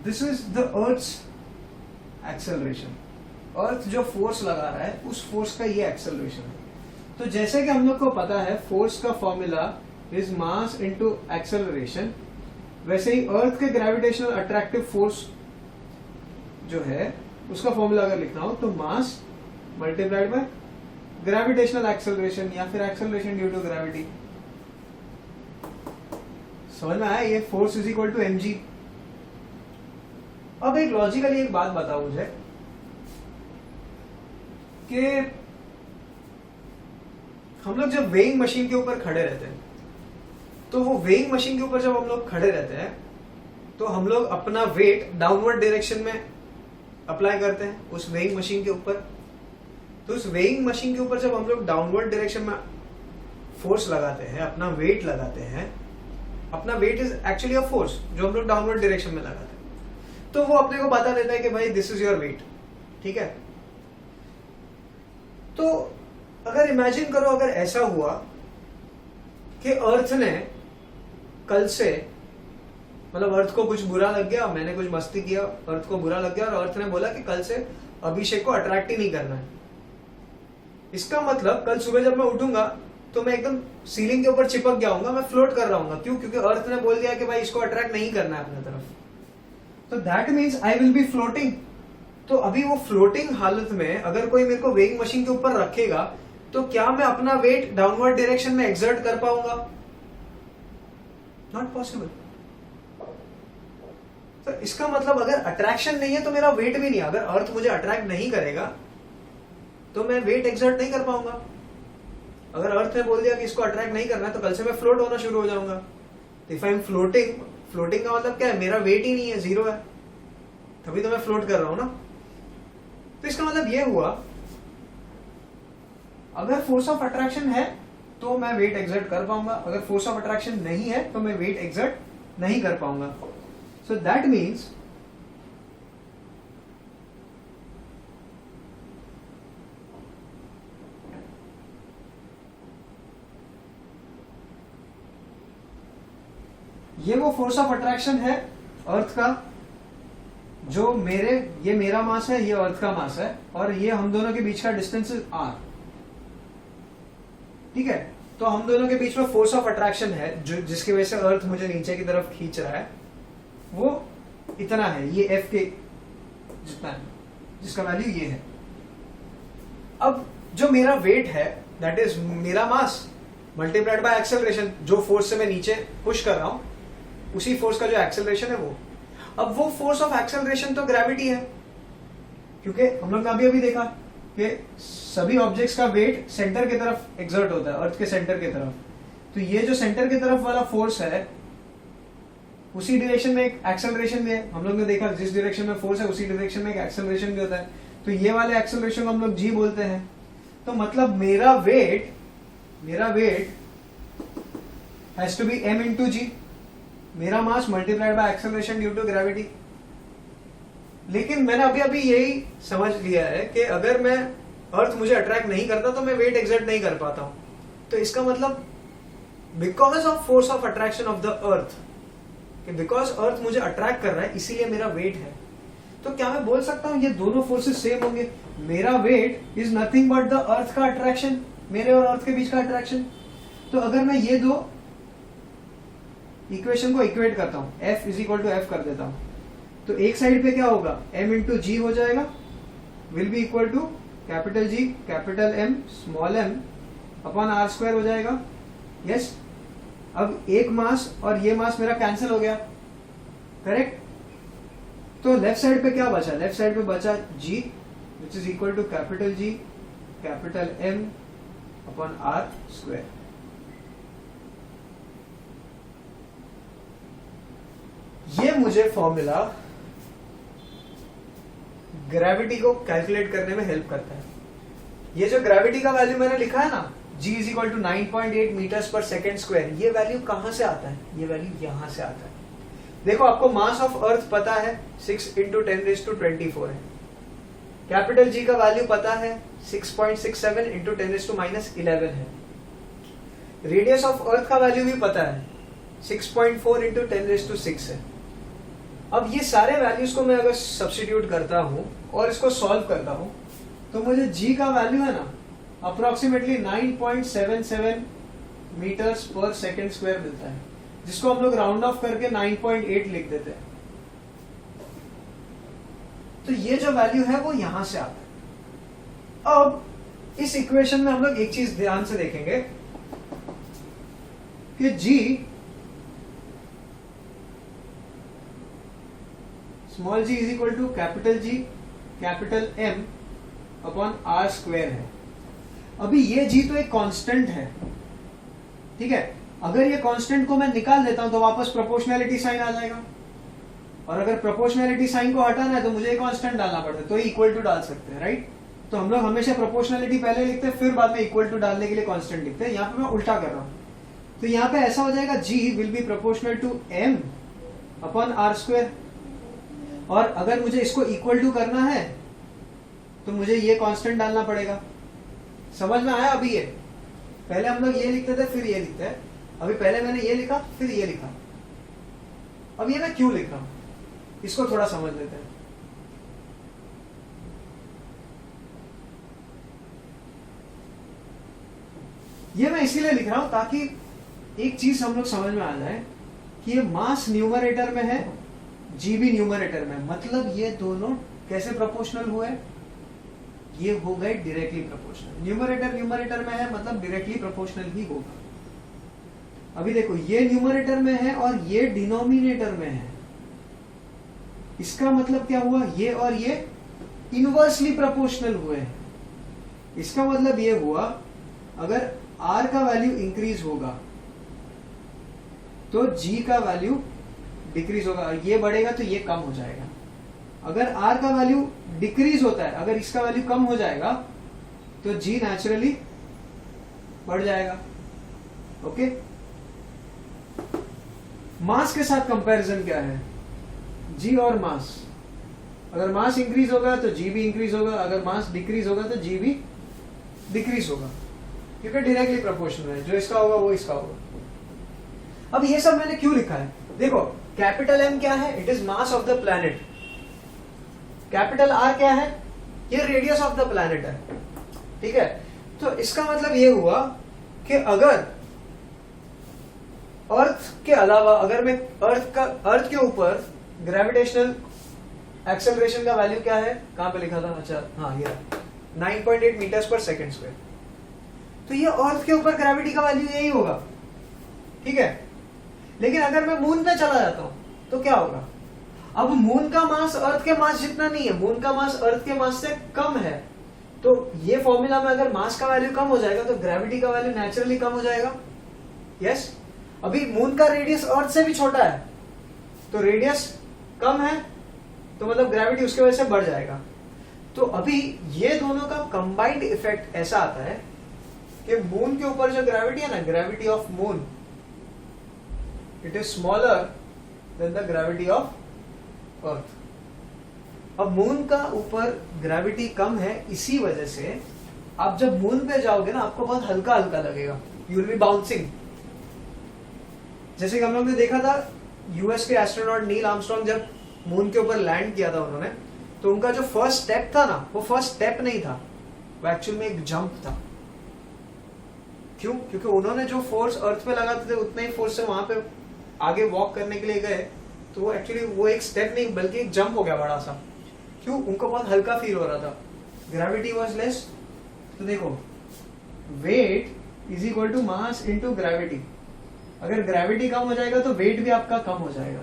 Speaker 1: This is the earth's acceleration. Earth जो फोर्स लगा रहा है उस फोर्स का ये एक्सेलरेशन है। तो जैसे कि हम लोग को पता है फोर्स का formula is mass into acceleration, वैसे ही अर्थ के ग्रेविटेशनल अट्रैक्टिव फोर्स जो है उसका फॉर्मूला अगर लिखना हो तो मास मल्टीप्लाइड बाय ग्रेविटेशनल एक्सेलरेशन या फिर एक्सेलरेशन ड्यू टू ग्रेविटी। समझ में आया? ये force is equal to mg। अब एक लॉजिकली एक बात बताओ मुझे कि हम लोग जब वेइंग मशीन के ऊपर खड़े रहते हैं तो वो वेइंग मशीन के ऊपर जब हम लोग खड़े रहते हैं तो हम लोग अपना वेट डाउनवर्ड डायरेक्शन में अप्लाई करते हैं उस वेइंग मशीन के ऊपर। तो उस वेइंग मशीन के ऊपर जब हम लोग डाउनवर्ड डायरेक्शन में फोर्स लगाते हैं, अपना वेट लगाते हैं, अपना weight is actually a force जो हम लोग डाउनवर्ड डायरेक्शन में लगाते हैं, तो वो अपने को बता देता है कि भाई दिस इज योर वेट। ठीक है? तो अगर इमेजिन करो अगर ऐसा हुआ कि अर्थ ने कल से, मतलब अर्थ को कुछ बुरा लग गया, मैंने कुछ मस्ती किया, अर्थ को बुरा लग गया और अर्थ ने बोला कि कल से अभिषेक को अट्रैक्ट ही नहीं करना है। इसका मतलब कल सुबह जब मैं उठूंगा तो मैं एकदम सीलिंग के ऊपर चिपक गया हूंगा, मैं फ्लोट कर रहा हूंगा। क्यों? क्योंकि अर्थ ने बोल दिया कि भाई इसको अट्रैक्ट नहीं करना है अपने तरफ। तो that means I will be floating. तो अभी वो फ्लोटिंग हालत में अगर कोई मेरे को वेइंग मशीन के ऊपर रखेगा तो क्या मैं अपना वेट डाउनवर्ड डायरेक्शन में एक्सर्ट कर पाऊंगा? Not possible. तो इसका मतलब अगर अट्रैक्शन नहीं है तो मेरा वेट भी नहीं। अगर अर्थ मुझे अट्रैक्ट नहीं करेगा तो मैं वेट एक्सर्ट नहीं कर पाऊंगा। अगर अर्थ ने बोल दिया कि इसको अट्रैक्ट नहीं करना है तो कल से मैं फ्लोट होना शुरू हो जाऊंगा। If I am floating, floating का मतलब क्या है? मेरा वेट ही नहीं है, जीरो है, तभी तो मैं फ्लोट कर रहा हूं ना। तो इसका मतलब ये हुआ अगर फोर्स ऑफ अट्रैक्शन है तो मैं वेट एक्सर्ट कर पाऊंगा, अगर फोर्स ऑफ अट्रैक्शन नहीं है तो मैं वेट एक्सर्ट नहीं कर पाऊंगा। सो दैट मीन्स ये वो फोर्स ऑफ अट्रैक्शन है अर्थ का, जो ये मेरा मास है, ये अर्थ का मास है, और ये हम दोनों के बीच का डिस्टेंस इज आर। ठीक है? तो हम दोनों के बीच में फोर्स ऑफ अट्रैक्शन है जो जिसकी वजह से अर्थ मुझे नीचे की तरफ खींच रहा है। वो इतना है, ये F के जितना है, जिसका वैल्यू ये है। अब जो मेरा वेट है दैट इज मेरा मास मल्टीप्लाइड बाय एक्सेलरेशन, जो फोर्स से मैं नीचे पुश कर रहा हूं उसी फोर्स का जो एक्सेलरेशन है वो। अब वो फोर्स ऑफ एक्सेलरेशन तो ग्रेविटी है, क्योंकि हम लोग ने अभी अभी देखा कि सभी ऑब्जेक्ट्स का वेट सेंटर की तरफ एक्सर्ट होता है, अर्थ के सेंटर की तरफ। तो ये जो सेंटर की तरफ वाला फोर्स है उसी डायरेक्शन में एक एक्सेलरेशन भी है। हम लोग ने देखा जिस डायरेक्शन में फोर्स है उसी डायरेक्शन में एक एक्सेलरेशन भी होता है। तो ये वाले एक्सेलरेशन को हम लोग जी बोलते हैं। तो मतलब मेरा weight has to be m into g, मेरा mass multiplied by acceleration due to gravity. लेकिन मैंने अभी अभी यही समझ लिया है कि अगर मैं अर्थ मुझे अट्रैक्ट नहीं करता तो मैं वेट एक्सर्ट नहीं कर पाता हूं। तो इसका मतलब because of force of attraction of the earth, because अर्थ मुझे अट्रैक्ट कर रहा है इसीलिए मेरा वेट है। तो क्या मैं बोल सकता हूं ये दोनों फोर्सेस सेम होंगे? मेरा weight is nothing but the earth का अट्रैक्शन, मेरे और अर्थ के बीच का अट्रैक्शन। तो अगर मैं ये दो इक्वेशन को इक्वेट करता हूं, F is equal to F कर देता हूं, तो एक साइड पे क्या होगा, m इंटू जी हो जाएगा, will be equal to capital G capital M small m upon r square हो जाएगा। यस, अब एक मास और ये मास मेरा कैंसिल हो गया, करेक्ट। तो लेफ्ट साइड पे क्या बचा, लेफ्ट साइड पे बचा G which is equal to capital G capital M upon r square. ये मुझे फॉर्मूला ग्रेविटी को कैलकुलेट करने में हेल्प करता है। ये जो ग्रेविटी का वैल्यू मैंने लिखा है ना, G is equal to 9.8 metres पर सेकेंड स्क्वायर, ये वैल्यू कहां से आता है? ये वैल्यू यहां से आता है। देखो आपको मास ऑफ अर्थ पता है 6 इंटू 10⁻24 है, कैपिटल G का वैल्यू पता है 6.67 इंटू 10⁻11 है, रेडियस ऑफ अर्थ का वैल्यू भी पता है 6.4 इंटू 10⁻6 है। अब ये सारे वैल्यूज को मैं अगर सब्स्टिट्यूट करता हूं और इसको सॉल्व करता हूं तो मुझे G का वैल्यू है ना अप्रोक्सीमेटली 9.77 मीटर्स पर सेकेंड स्क्वायर मिलता है, जिसको हम लोग राउंड ऑफ करके 9.8 लिख देते हैं। तो ये जो वैल्यू है वो यहां से आता है। अब इस इक्वेशन में हम लोग एक चीज ध्यान से देखेंगे कि G small g is equal to capital G capital M upon r square है। अभी ये G तो एक कांस्टेंट है, ठीक है। अगर ये कांस्टेंट को मैं निकाल देता हूं तो वापस प्रोपोर्शनैलिटी साइन आ जाएगा, और अगर प्रोपोर्शनैलिटी साइन को हटाना है तो मुझे कांस्टेंट डालना पड़ता है, तो इक्वल टू डाल सकते हैं, राइट। तो हम लोग हमेशा प्रोपोर्शनैलिटी पहले लिखते हैं फिर बाद में इक्वल टू डालने के लिए कांस्टेंट लिखते हैं। यहाँ पे मैं उल्टा कर रहा हूं, तो यहाँ पे ऐसा हो जाएगा G will be proportional to M upon r square. और अगर मुझे इसको इक्वल टू करना है तो मुझे ये कांस्टेंट डालना पड़ेगा। समझ में आया? अभी ये पहले हम लोग ये लिखते थे फिर ये लिखते हैं, अभी पहले मैंने ये लिखा फिर ये लिखा। अब ये मैं क्यों लिख रहा हूं इसको थोड़ा समझ लेते हैं। ये मैं इसीलिए लिख रहा हूं ताकि एक चीज हम लोग समझ में आ जाए कि ये मास न्यूमरेटर में है, G भी न्यूमरेटर में, मतलब ये दोनों कैसे प्रोपोर्शनल हुए? ये हो गए डायरेक्टली प्रोपोर्शनल। न्यूमरेटर में है मतलब डायरेक्टली प्रोपोर्शनल ही होगा। अभी देखो ये न्यूमरेटर में है और ये डिनोमिनेटर में है, इसका मतलब क्या हुआ? ये और ये इनवर्सली प्रोपोर्शनल हुए हैं। इसका मतलब ये हुआ अगर R का वैल्यू इंक्रीज होगा तो G का वैल्यू डिक्रीज होगा, ये बढ़ेगा तो ये कम हो जाएगा। अगर R का वैल्यू डिक्रीज होता है, अगर इसका वैल्यू कम हो जाएगा तो G नेचुरली बढ़ जाएगा। ओके, मास के साथ कंपैरिजन क्या है? G और मास, अगर मास इंक्रीज होगा तो G भी इंक्रीज होगा, अगर मास डिक्रीज होगा तो G भी डिक्रीज होगा, क्योंकि डायरेक्टली प्रोपोर्शनल है, जो इसका होगा वो इसका होगा। अब ये सब मैंने क्यों लिखा है? देखो कैपिटल M क्या है? It is mass of the planet. Capital R क्या है? ये रेडियस ऑफ द प्लैनेट है, ठीक है। तो इसका मतलब ये हुआ कि अगर अर्थ के अलावा, अगर मैं अर्थ के ऊपर ग्रेविटेशनल एक्सेलरेशन का वैल्यू क्या है, कहां पे लिखा था, अच्छा हाँ ये 9.8 मीटर्स पर सेकेंड स्क्वायर। तो ये अर्थ के ऊपर ग्रेविटी का वैल्यू यही होगा, ठीक है। लेकिन अगर मैं मून पे चला जाता हूं तो क्या होगा, अब मून का मास अर्थ के मास जितना नहीं है, मून का मास अर्थ के मास से कम है, तो ये फॉर्मूला में अगर मास का वैल्यू कम हो जाएगा तो ग्रेविटी का वैल्यू नेचुरली कम हो जाएगा। यस, अभी मून का रेडियस अर्थ से भी छोटा है, तो रेडियस कम है तो मतलब ग्रेविटी उसके वजह से बढ़ जाएगा। तो अभी ये दोनों का कंबाइंड इफेक्ट ऐसा आता है कि मून के ऊपर जो ग्रेविटी है ना, gravity of moon it is smaller than the gravity of earth. अब मून का ऊपर ग्रेविटी कम है, इसी वजह से आप जब मून पे जाओगे ना आपको बहुत हल्का हल्का लगेगा, यू विल बी बाउंसिंग। जैसे कि हम लोग ने देखा था यूएस के एस्ट्रोनॉट नील आर्मस्ट्रांग जब मून के ऊपर लैंड किया था उन्होंने, तो उनका जो फर्स्ट स्टेप था ना, वो फर्स्ट स्टेप नहीं था, वो एक्चुअल में एक जंप था। क्यों? क्योंकि उन्होंने जो फोर्स अर्थ पे लगाते थे उतने ही फोर्स से वहां पे आगे वॉक करने के लिए गए, तो वो एक्चुअली वो एक स्टेप नहीं बल्कि एक जंप हो गया बड़ा सा। क्यों? उनको बहुत हल्का फील हो रहा था, ग्रेविटी वॉज लेस। तो देखो weight is equal to mass into gravity, अगर ग्रेविटी कम हो जाएगा तो वेट भी आपका कम हो जाएगा,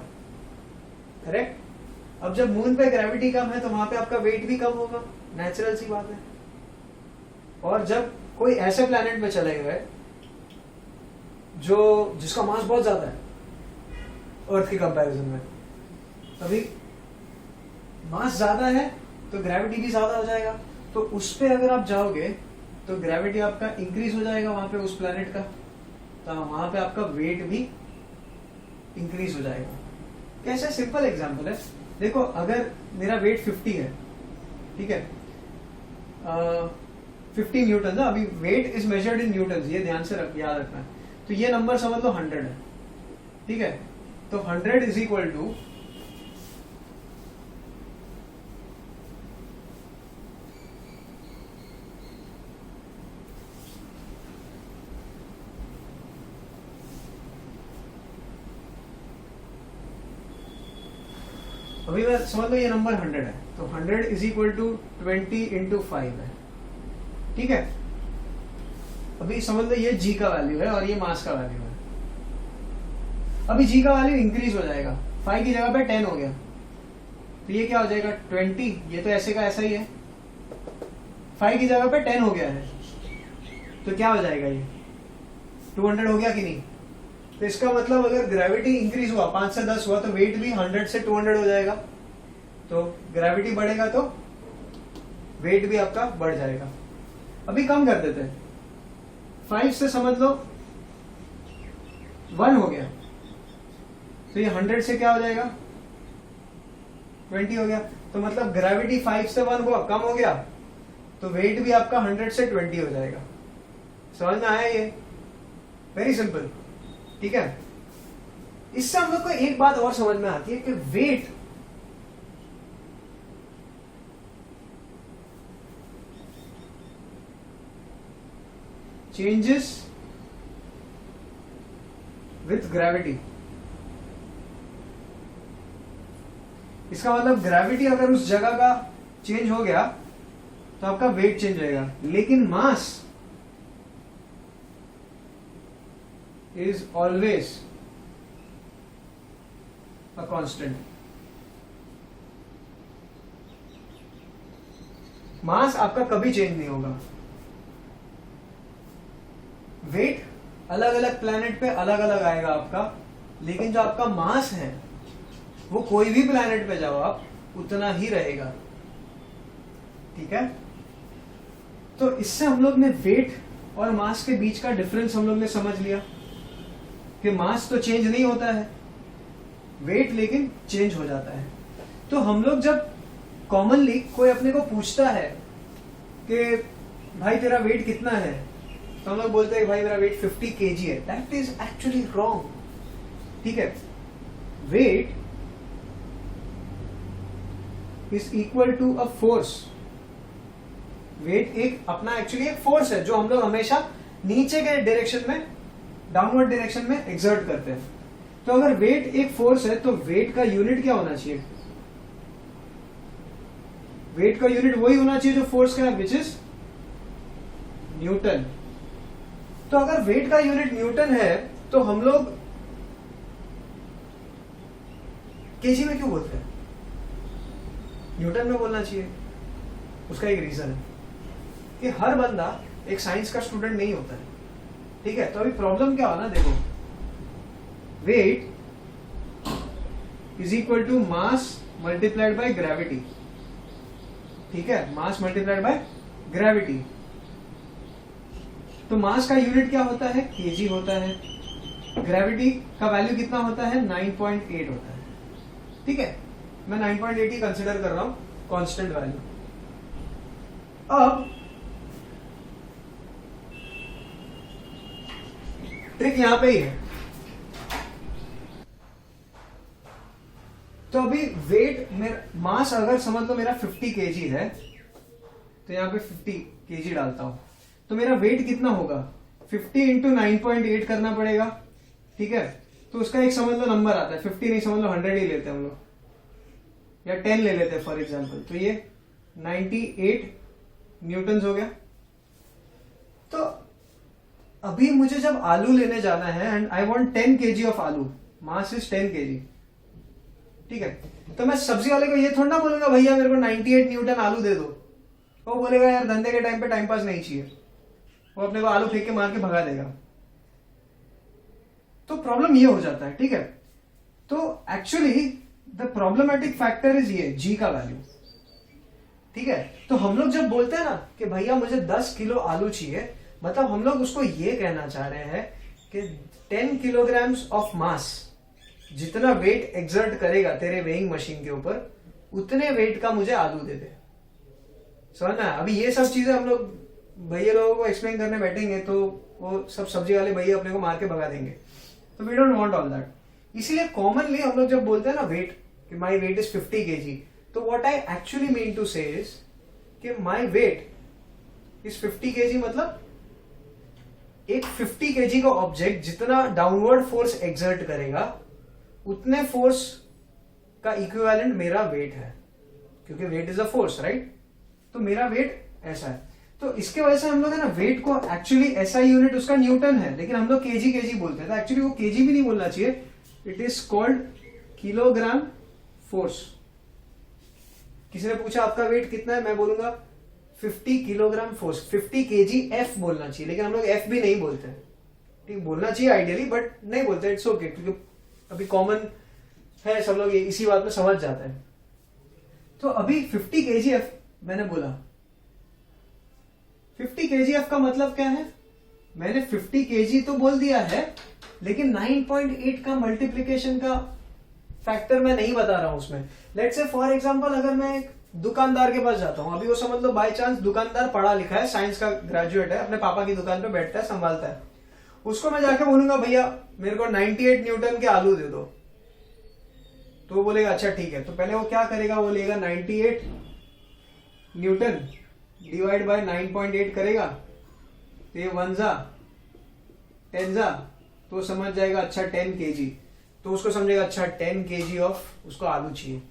Speaker 1: करेक्ट। अब जब मून पे ग्रेविटी कम है तो वहां पे आपका वेट भी कम होगा, नेचुरल सी बात है। और जब कोई ऐसे प्लैनेट में चले गए जो जिसका मास बहुत ज्यादा है अर्थ के कंपैरिजन में, अभी मास ज्यादा है तो ग्रेविटी भी ज्यादा हो जाएगा, तो उस पे अगर आप जाओगे तो ग्रेविटी आपका इंक्रीज हो जाएगा वहां पे उस प्लैनेट का, तो वहां पे आपका वेट भी इंक्रीज हो जाएगा। कैसे? सिंपल एग्जांपल है, देखो अगर मेरा वेट 50 है, ठीक है, 50 न्यूटन, अभी weight is measured in newton, ये ध्यान से याद रखना है। तो ये नंबर समझ लो 100 है, ठीक है। तो 100 इज इक्वल टू अभी मैं समझ लो ये नंबर 100 है, तो 100 इज इक्वल टू 20 इंटू 5 है, ठीक है। अभी समझ लो ये जी का वैल्यू है और ये मास का वैल्यू है। अभी जी का वैल्यू इंक्रीज हो जाएगा, 5 की जगह पे 10 हो गया, तो ये क्या हो जाएगा 20, ये तो ऐसे का ऐसा ही है, 5 की जगह पे 10 हो गया है, तो क्या हो जाएगा ये 200 हो गया कि नहीं। तो इसका मतलब अगर ग्रेविटी इंक्रीज हुआ 5 से 10 हुआ तो वेट भी 100 से 200 हो जाएगा, तो ग्रेविटी बढ़ेगा तो वेट भी आपका बढ़ जाएगा। अभी कम कर देते हैं, 5 से समझ लो 1 हो गया, तो ये 100 से क्या हो जाएगा 20 हो गया, तो मतलब ग्रेविटी 5 से 1 हुआ, कम हो गया, तो वेट भी आपका 100 से 20 हो जाएगा। समझ में आया ये? वेरी सिंपल, ठीक है। इससे हम लोग को एक बात और समझ में आती है कि वेट चेंजेस विथ ग्रेविटी। इसका मतलब ग्रेविटी अगर उस जगह का चेंज हो गया तो आपका वेट चेंज होगा, लेकिन मास is always a constant. मास आपका कभी चेंज नहीं होगा। वेट अलग अलग प्लैनेट पे अलग अलग आएगा आपका, लेकिन जो आपका मास है वो कोई भी प्लैनेट पे जाओ आप उतना ही रहेगा, ठीक है। तो इससे हम लोग ने वेट और मास के बीच का डिफरेंस हम लोग ने समझ लिया कि मास तो चेंज नहीं होता है, वेट लेकिन चेंज हो जाता है। तो हम लोग जब कॉमनली कोई अपने को पूछता है कि भाई तेरा वेट कितना है, तो हम लोग बोलते हैं भाई मेरा वेट 50 kg है। दैट इज एक्चुअली रॉन्ग, ठीक है। Weight is equal to a force. Weight एक अपना एक्चुअली एक फोर्स है जो हम लोग हमेशा नीचे के डायरेक्शन में, डाउनवर्ड डायरेक्शन में एक्सर्ट करते हैं। तो अगर वेट एक फोर्स है तो वेट का यूनिट क्या होना चाहिए? वेट का यूनिट वही होना चाहिए जो फोर्स का है, विच इज न्यूटन। तो अगर वेट का यूनिट न्यूटन है तो हम लोग केजी में क्यों बोलते हैं? न्यूटन में बोलना चाहिए। उसका एक रीजन है कि हर बंदा एक साइंस का स्टूडेंट नहीं होता है, ठीक है। तो अभी प्रॉब्लम क्या हो ना, देखो, weight is equal to mass multiplied by gravity, ठीक है, मास मल्टीप्लाइड बाय ग्रेविटी। तो मास का यूनिट क्या होता है? केजी होता है। ग्रेविटी का वैल्यू कितना होता है? 9.8 होता है, ठीक है। मैं 9.8 ही कंसिडर कर रहा हूं कांस्टेंट वैल्यू। अब ट्रिक यहां पे ही है। तो अभी वेट मेरा, मास अगर समझ लो मेरा 50 केजी है, तो यहां पे 50 केजी डालता हूं, तो मेरा वेट कितना होगा? 50 इंटू 9.8 करना पड़ेगा, ठीक है। तो उसका एक समझ लो नंबर आता है, 50 नहीं, समझ लो 100 ही लेते हैं हम लोग, या 10 ले लेते हैं फॉर एग्जांपल। तो ये 98 न्यूटन हो गया। तो अभी मुझे जब आलू लेने जाना है and I want 10 KG of आलू, मास इज 10 केजी, ठीक है। तो मैं सब्जी वाले को ये थोड़ा ना बोलूंगा भैया मेरे को 98 न्यूटन आलू दे दो। वो बोलेगा यार धंधे के टाइम पे टाइम पास नहीं चाहिए, वो अपने को आलू फेंक के मार के भगा देगा। तो प्रॉब्लम ये हो जाता है, ठीक है। तो actually the problematic factor is ये जी का वैल्यू, ठीक है। तो हम लोग जब बोलते हैं ना कि भैया मुझे 10 किलो आलू चाहिए, मतलब हम लोग उसको ये कहना चाह रहे हैं कि 10 किलोग्राम्स ऑफ मास, जितना वेट एक्सर्ट करेगा तेरे वेइंग मशीन के ऊपर, उतने वेट का मुझे आलू दे दे। समझना है? अभी ये सब चीजें हम लोग भैया लोगों को एक्सप्लेन करने बैठेंगे तो वो सब सब्जी वाले भैया अपने को मार के भगा देंगे। तो we don't want all that. इसीलिए कॉमनली हम लोग जब बोलते हैं ना वेट, कि माई वेट इज 50 केजी, तो what I actually mean to say is कि माई वेट इज 50 केजी, मतलब एक 50 केजी का ऑब्जेक्ट जितना डाउनवर्ड फोर्स एक्सर्ट करेगा उतने फोर्स का इक्विवेलेंट मेरा वेट है, क्योंकि weight is a force, right. तो मेरा वेट ऐसा है। तो इसके वजह से हम लोग है ना वेट को एक्चुअली ऐसा यूनिट उसका न्यूटन है, लेकिन हम लोग केजी केजी बोलते हैं। तो एक्चुअली वो केजी भी नहीं बोलना चाहिए, it is called kilogram force. किसी ने पूछा आपका वेट कितना है, मैं बोलूंगा 50 किलोग्राम फोर्स। 50 केजी एफ बोलना चाहिए, लेकिन हम लोग एफ भी नहीं बोलते, ठीक, बोलना चाहिए आइडियली बट नहीं बोलते, इट्स ओके, क्योंकि अभी कॉमन है, सब लोग इसी बात में समझ जाते हैं। तो अभी 50 kgf मैंने बोला, 50 kgf का मतलब क्या है? मैंने 50 kg तो बोल दिया है, लेकिन 9.8 का मल्टीप्लीकेशन का फैक्टर मैं नहीं बता रहा हूं उसमें। लेट्स से फॉर एग्जांपल अगर मैं एक दुकानदार के पास जाता हूं, अभी वो समझ लो बाय चांस दुकानदार पढ़ा लिखा है, साइंस का ग्रेजुएट है, अपने पापा की दुकान पे बैठता है, संभालता है, उसको मैं जाके बोलूंगा भैया मेरे को 98 न्यूटन के आलू दे दो, तो वो बोलेगा अच्छा ठीक है। तो पहले वो क्या करेगा, वो लेगा 98 न्यूटन डिवाइड बाय 9.8 करेगा, तो ये 1 जा 10 जा, तो समझ जाएगा अच्छा 10 केजी, तो उसको समझेगा अच्छा 10 केजी ऑफ उसको आलू चाहिए।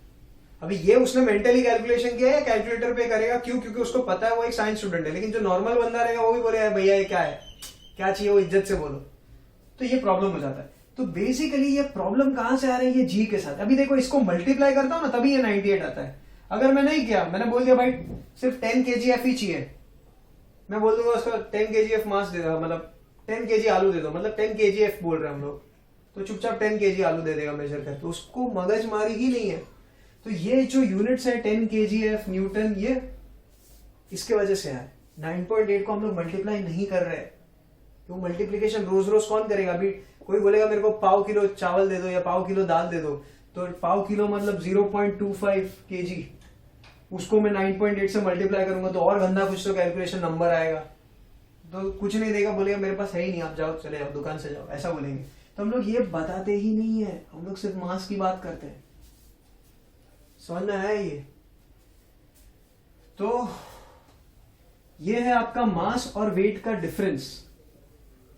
Speaker 1: अभी ये उसने मेंटली कैलकुलेशन किया या कैलकुलेटर पे करेगा, क्यों? क्योंकि उसको पता है वो एक साइंस स्टूडेंट है। लेकिन जो नॉर्मल बंदा रहेगा वो भी बोलेगा भैया ये क्या है, क्या चाहिए, वो इज्जत से बोलो। तो ये प्रॉब्लम हो जाता है। तो बेसिकली ये प्रॉब्लम कहां से आ रही है? जी के साथ। अभी देखो इसको मल्टीप्लाई करता हूं ना तभी ये 98 आता है। अगर मैं नहीं किया, मैंने बोल दिया भाई सिर्फ 10 kgf ही चाहिए, मैं बोल दूंगा उसका 10 kgf मास दे देगा, मतलब 10 kg आलू दे दो, मतलब 10 kgf बोल रहे हैं हम लोग, तो चुपचाप 10 kg आलू दे देगा मेजर करके, तो उसको मगजमारी ही नहीं है। तो ये जो यूनिट्स है 10 kgf न्यूटन, ये इसके वजह से है। 9.8 को हम लोग मल्टीप्लाई नहीं कर रहे, तो मल्टीप्लीकेशन रोज रोज कौन करेगा? अभी कोई बोलेगा मेरे को पाव किलो चावल दे दो या पाव किलो दाल दे दो, तो पाव किलो मतलब 0.25 kg, उसको मैं 9.8 से मल्टीप्लाई करूंगा तो और गंदा कुछ तो कैलकुलेशन नंबर आएगा, तो कुछ नहीं देगा, बोलेगा मेरे पास है ही नहीं, आप जाओ, चले जाओ दुकान से जाओ, ऐसा बोलेंगे। तो हम लोग ये बताते ही नहीं है, हम लोग सिर्फ मास की बात करते हैं। समझ में आया ये? तो ये है आपका मास और वेट का डिफरेंस,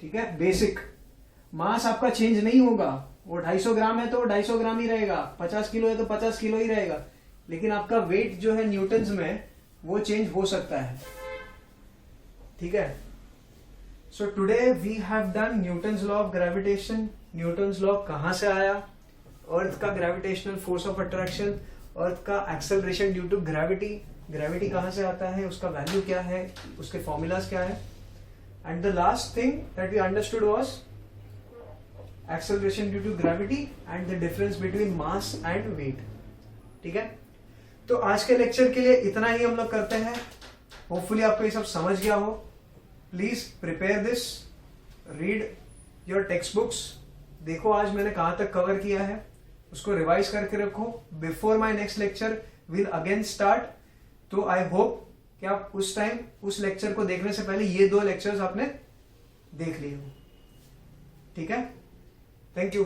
Speaker 1: ठीक है। बेसिक मास आपका चेंज नहीं होगा, वो 250 ग्राम है तो वो 250 ग्राम ही रहेगा, 50 किलो है तो 50 किलो ही रहेगा, लेकिन आपका वेट जो है न्यूटन्स में वो चेंज हो सकता है। ठीक है, so today we have done Newton's law of gravitation. Newton's law कहां से आया, अर्थ का gravitational force of attraction, earth का acceleration due to gravity, gravity कहां से आता है, उसका वैल्यू क्या है, उसके फॉर्मूलाज क्या है, and the last thing that we understood was acceleration due to gravity and the difference between mass and weight. ठीक है, तो आज के लेक्चर के लिए इतना ही हम लोग करते हैं। होपफुली आपको ये सब समझ गया हो। Please prepare this, read your text books, देखो आज मैंने कहां तक कवर किया है, उसको रिवाइज करके रखो। Before my next lecture will again start, तो आई होप कि आप उस टाइम उस लेक्चर को देखने से पहले ये 2 लेक्चर्स आपने देख लिए हो। ठीक है, थैंक यू।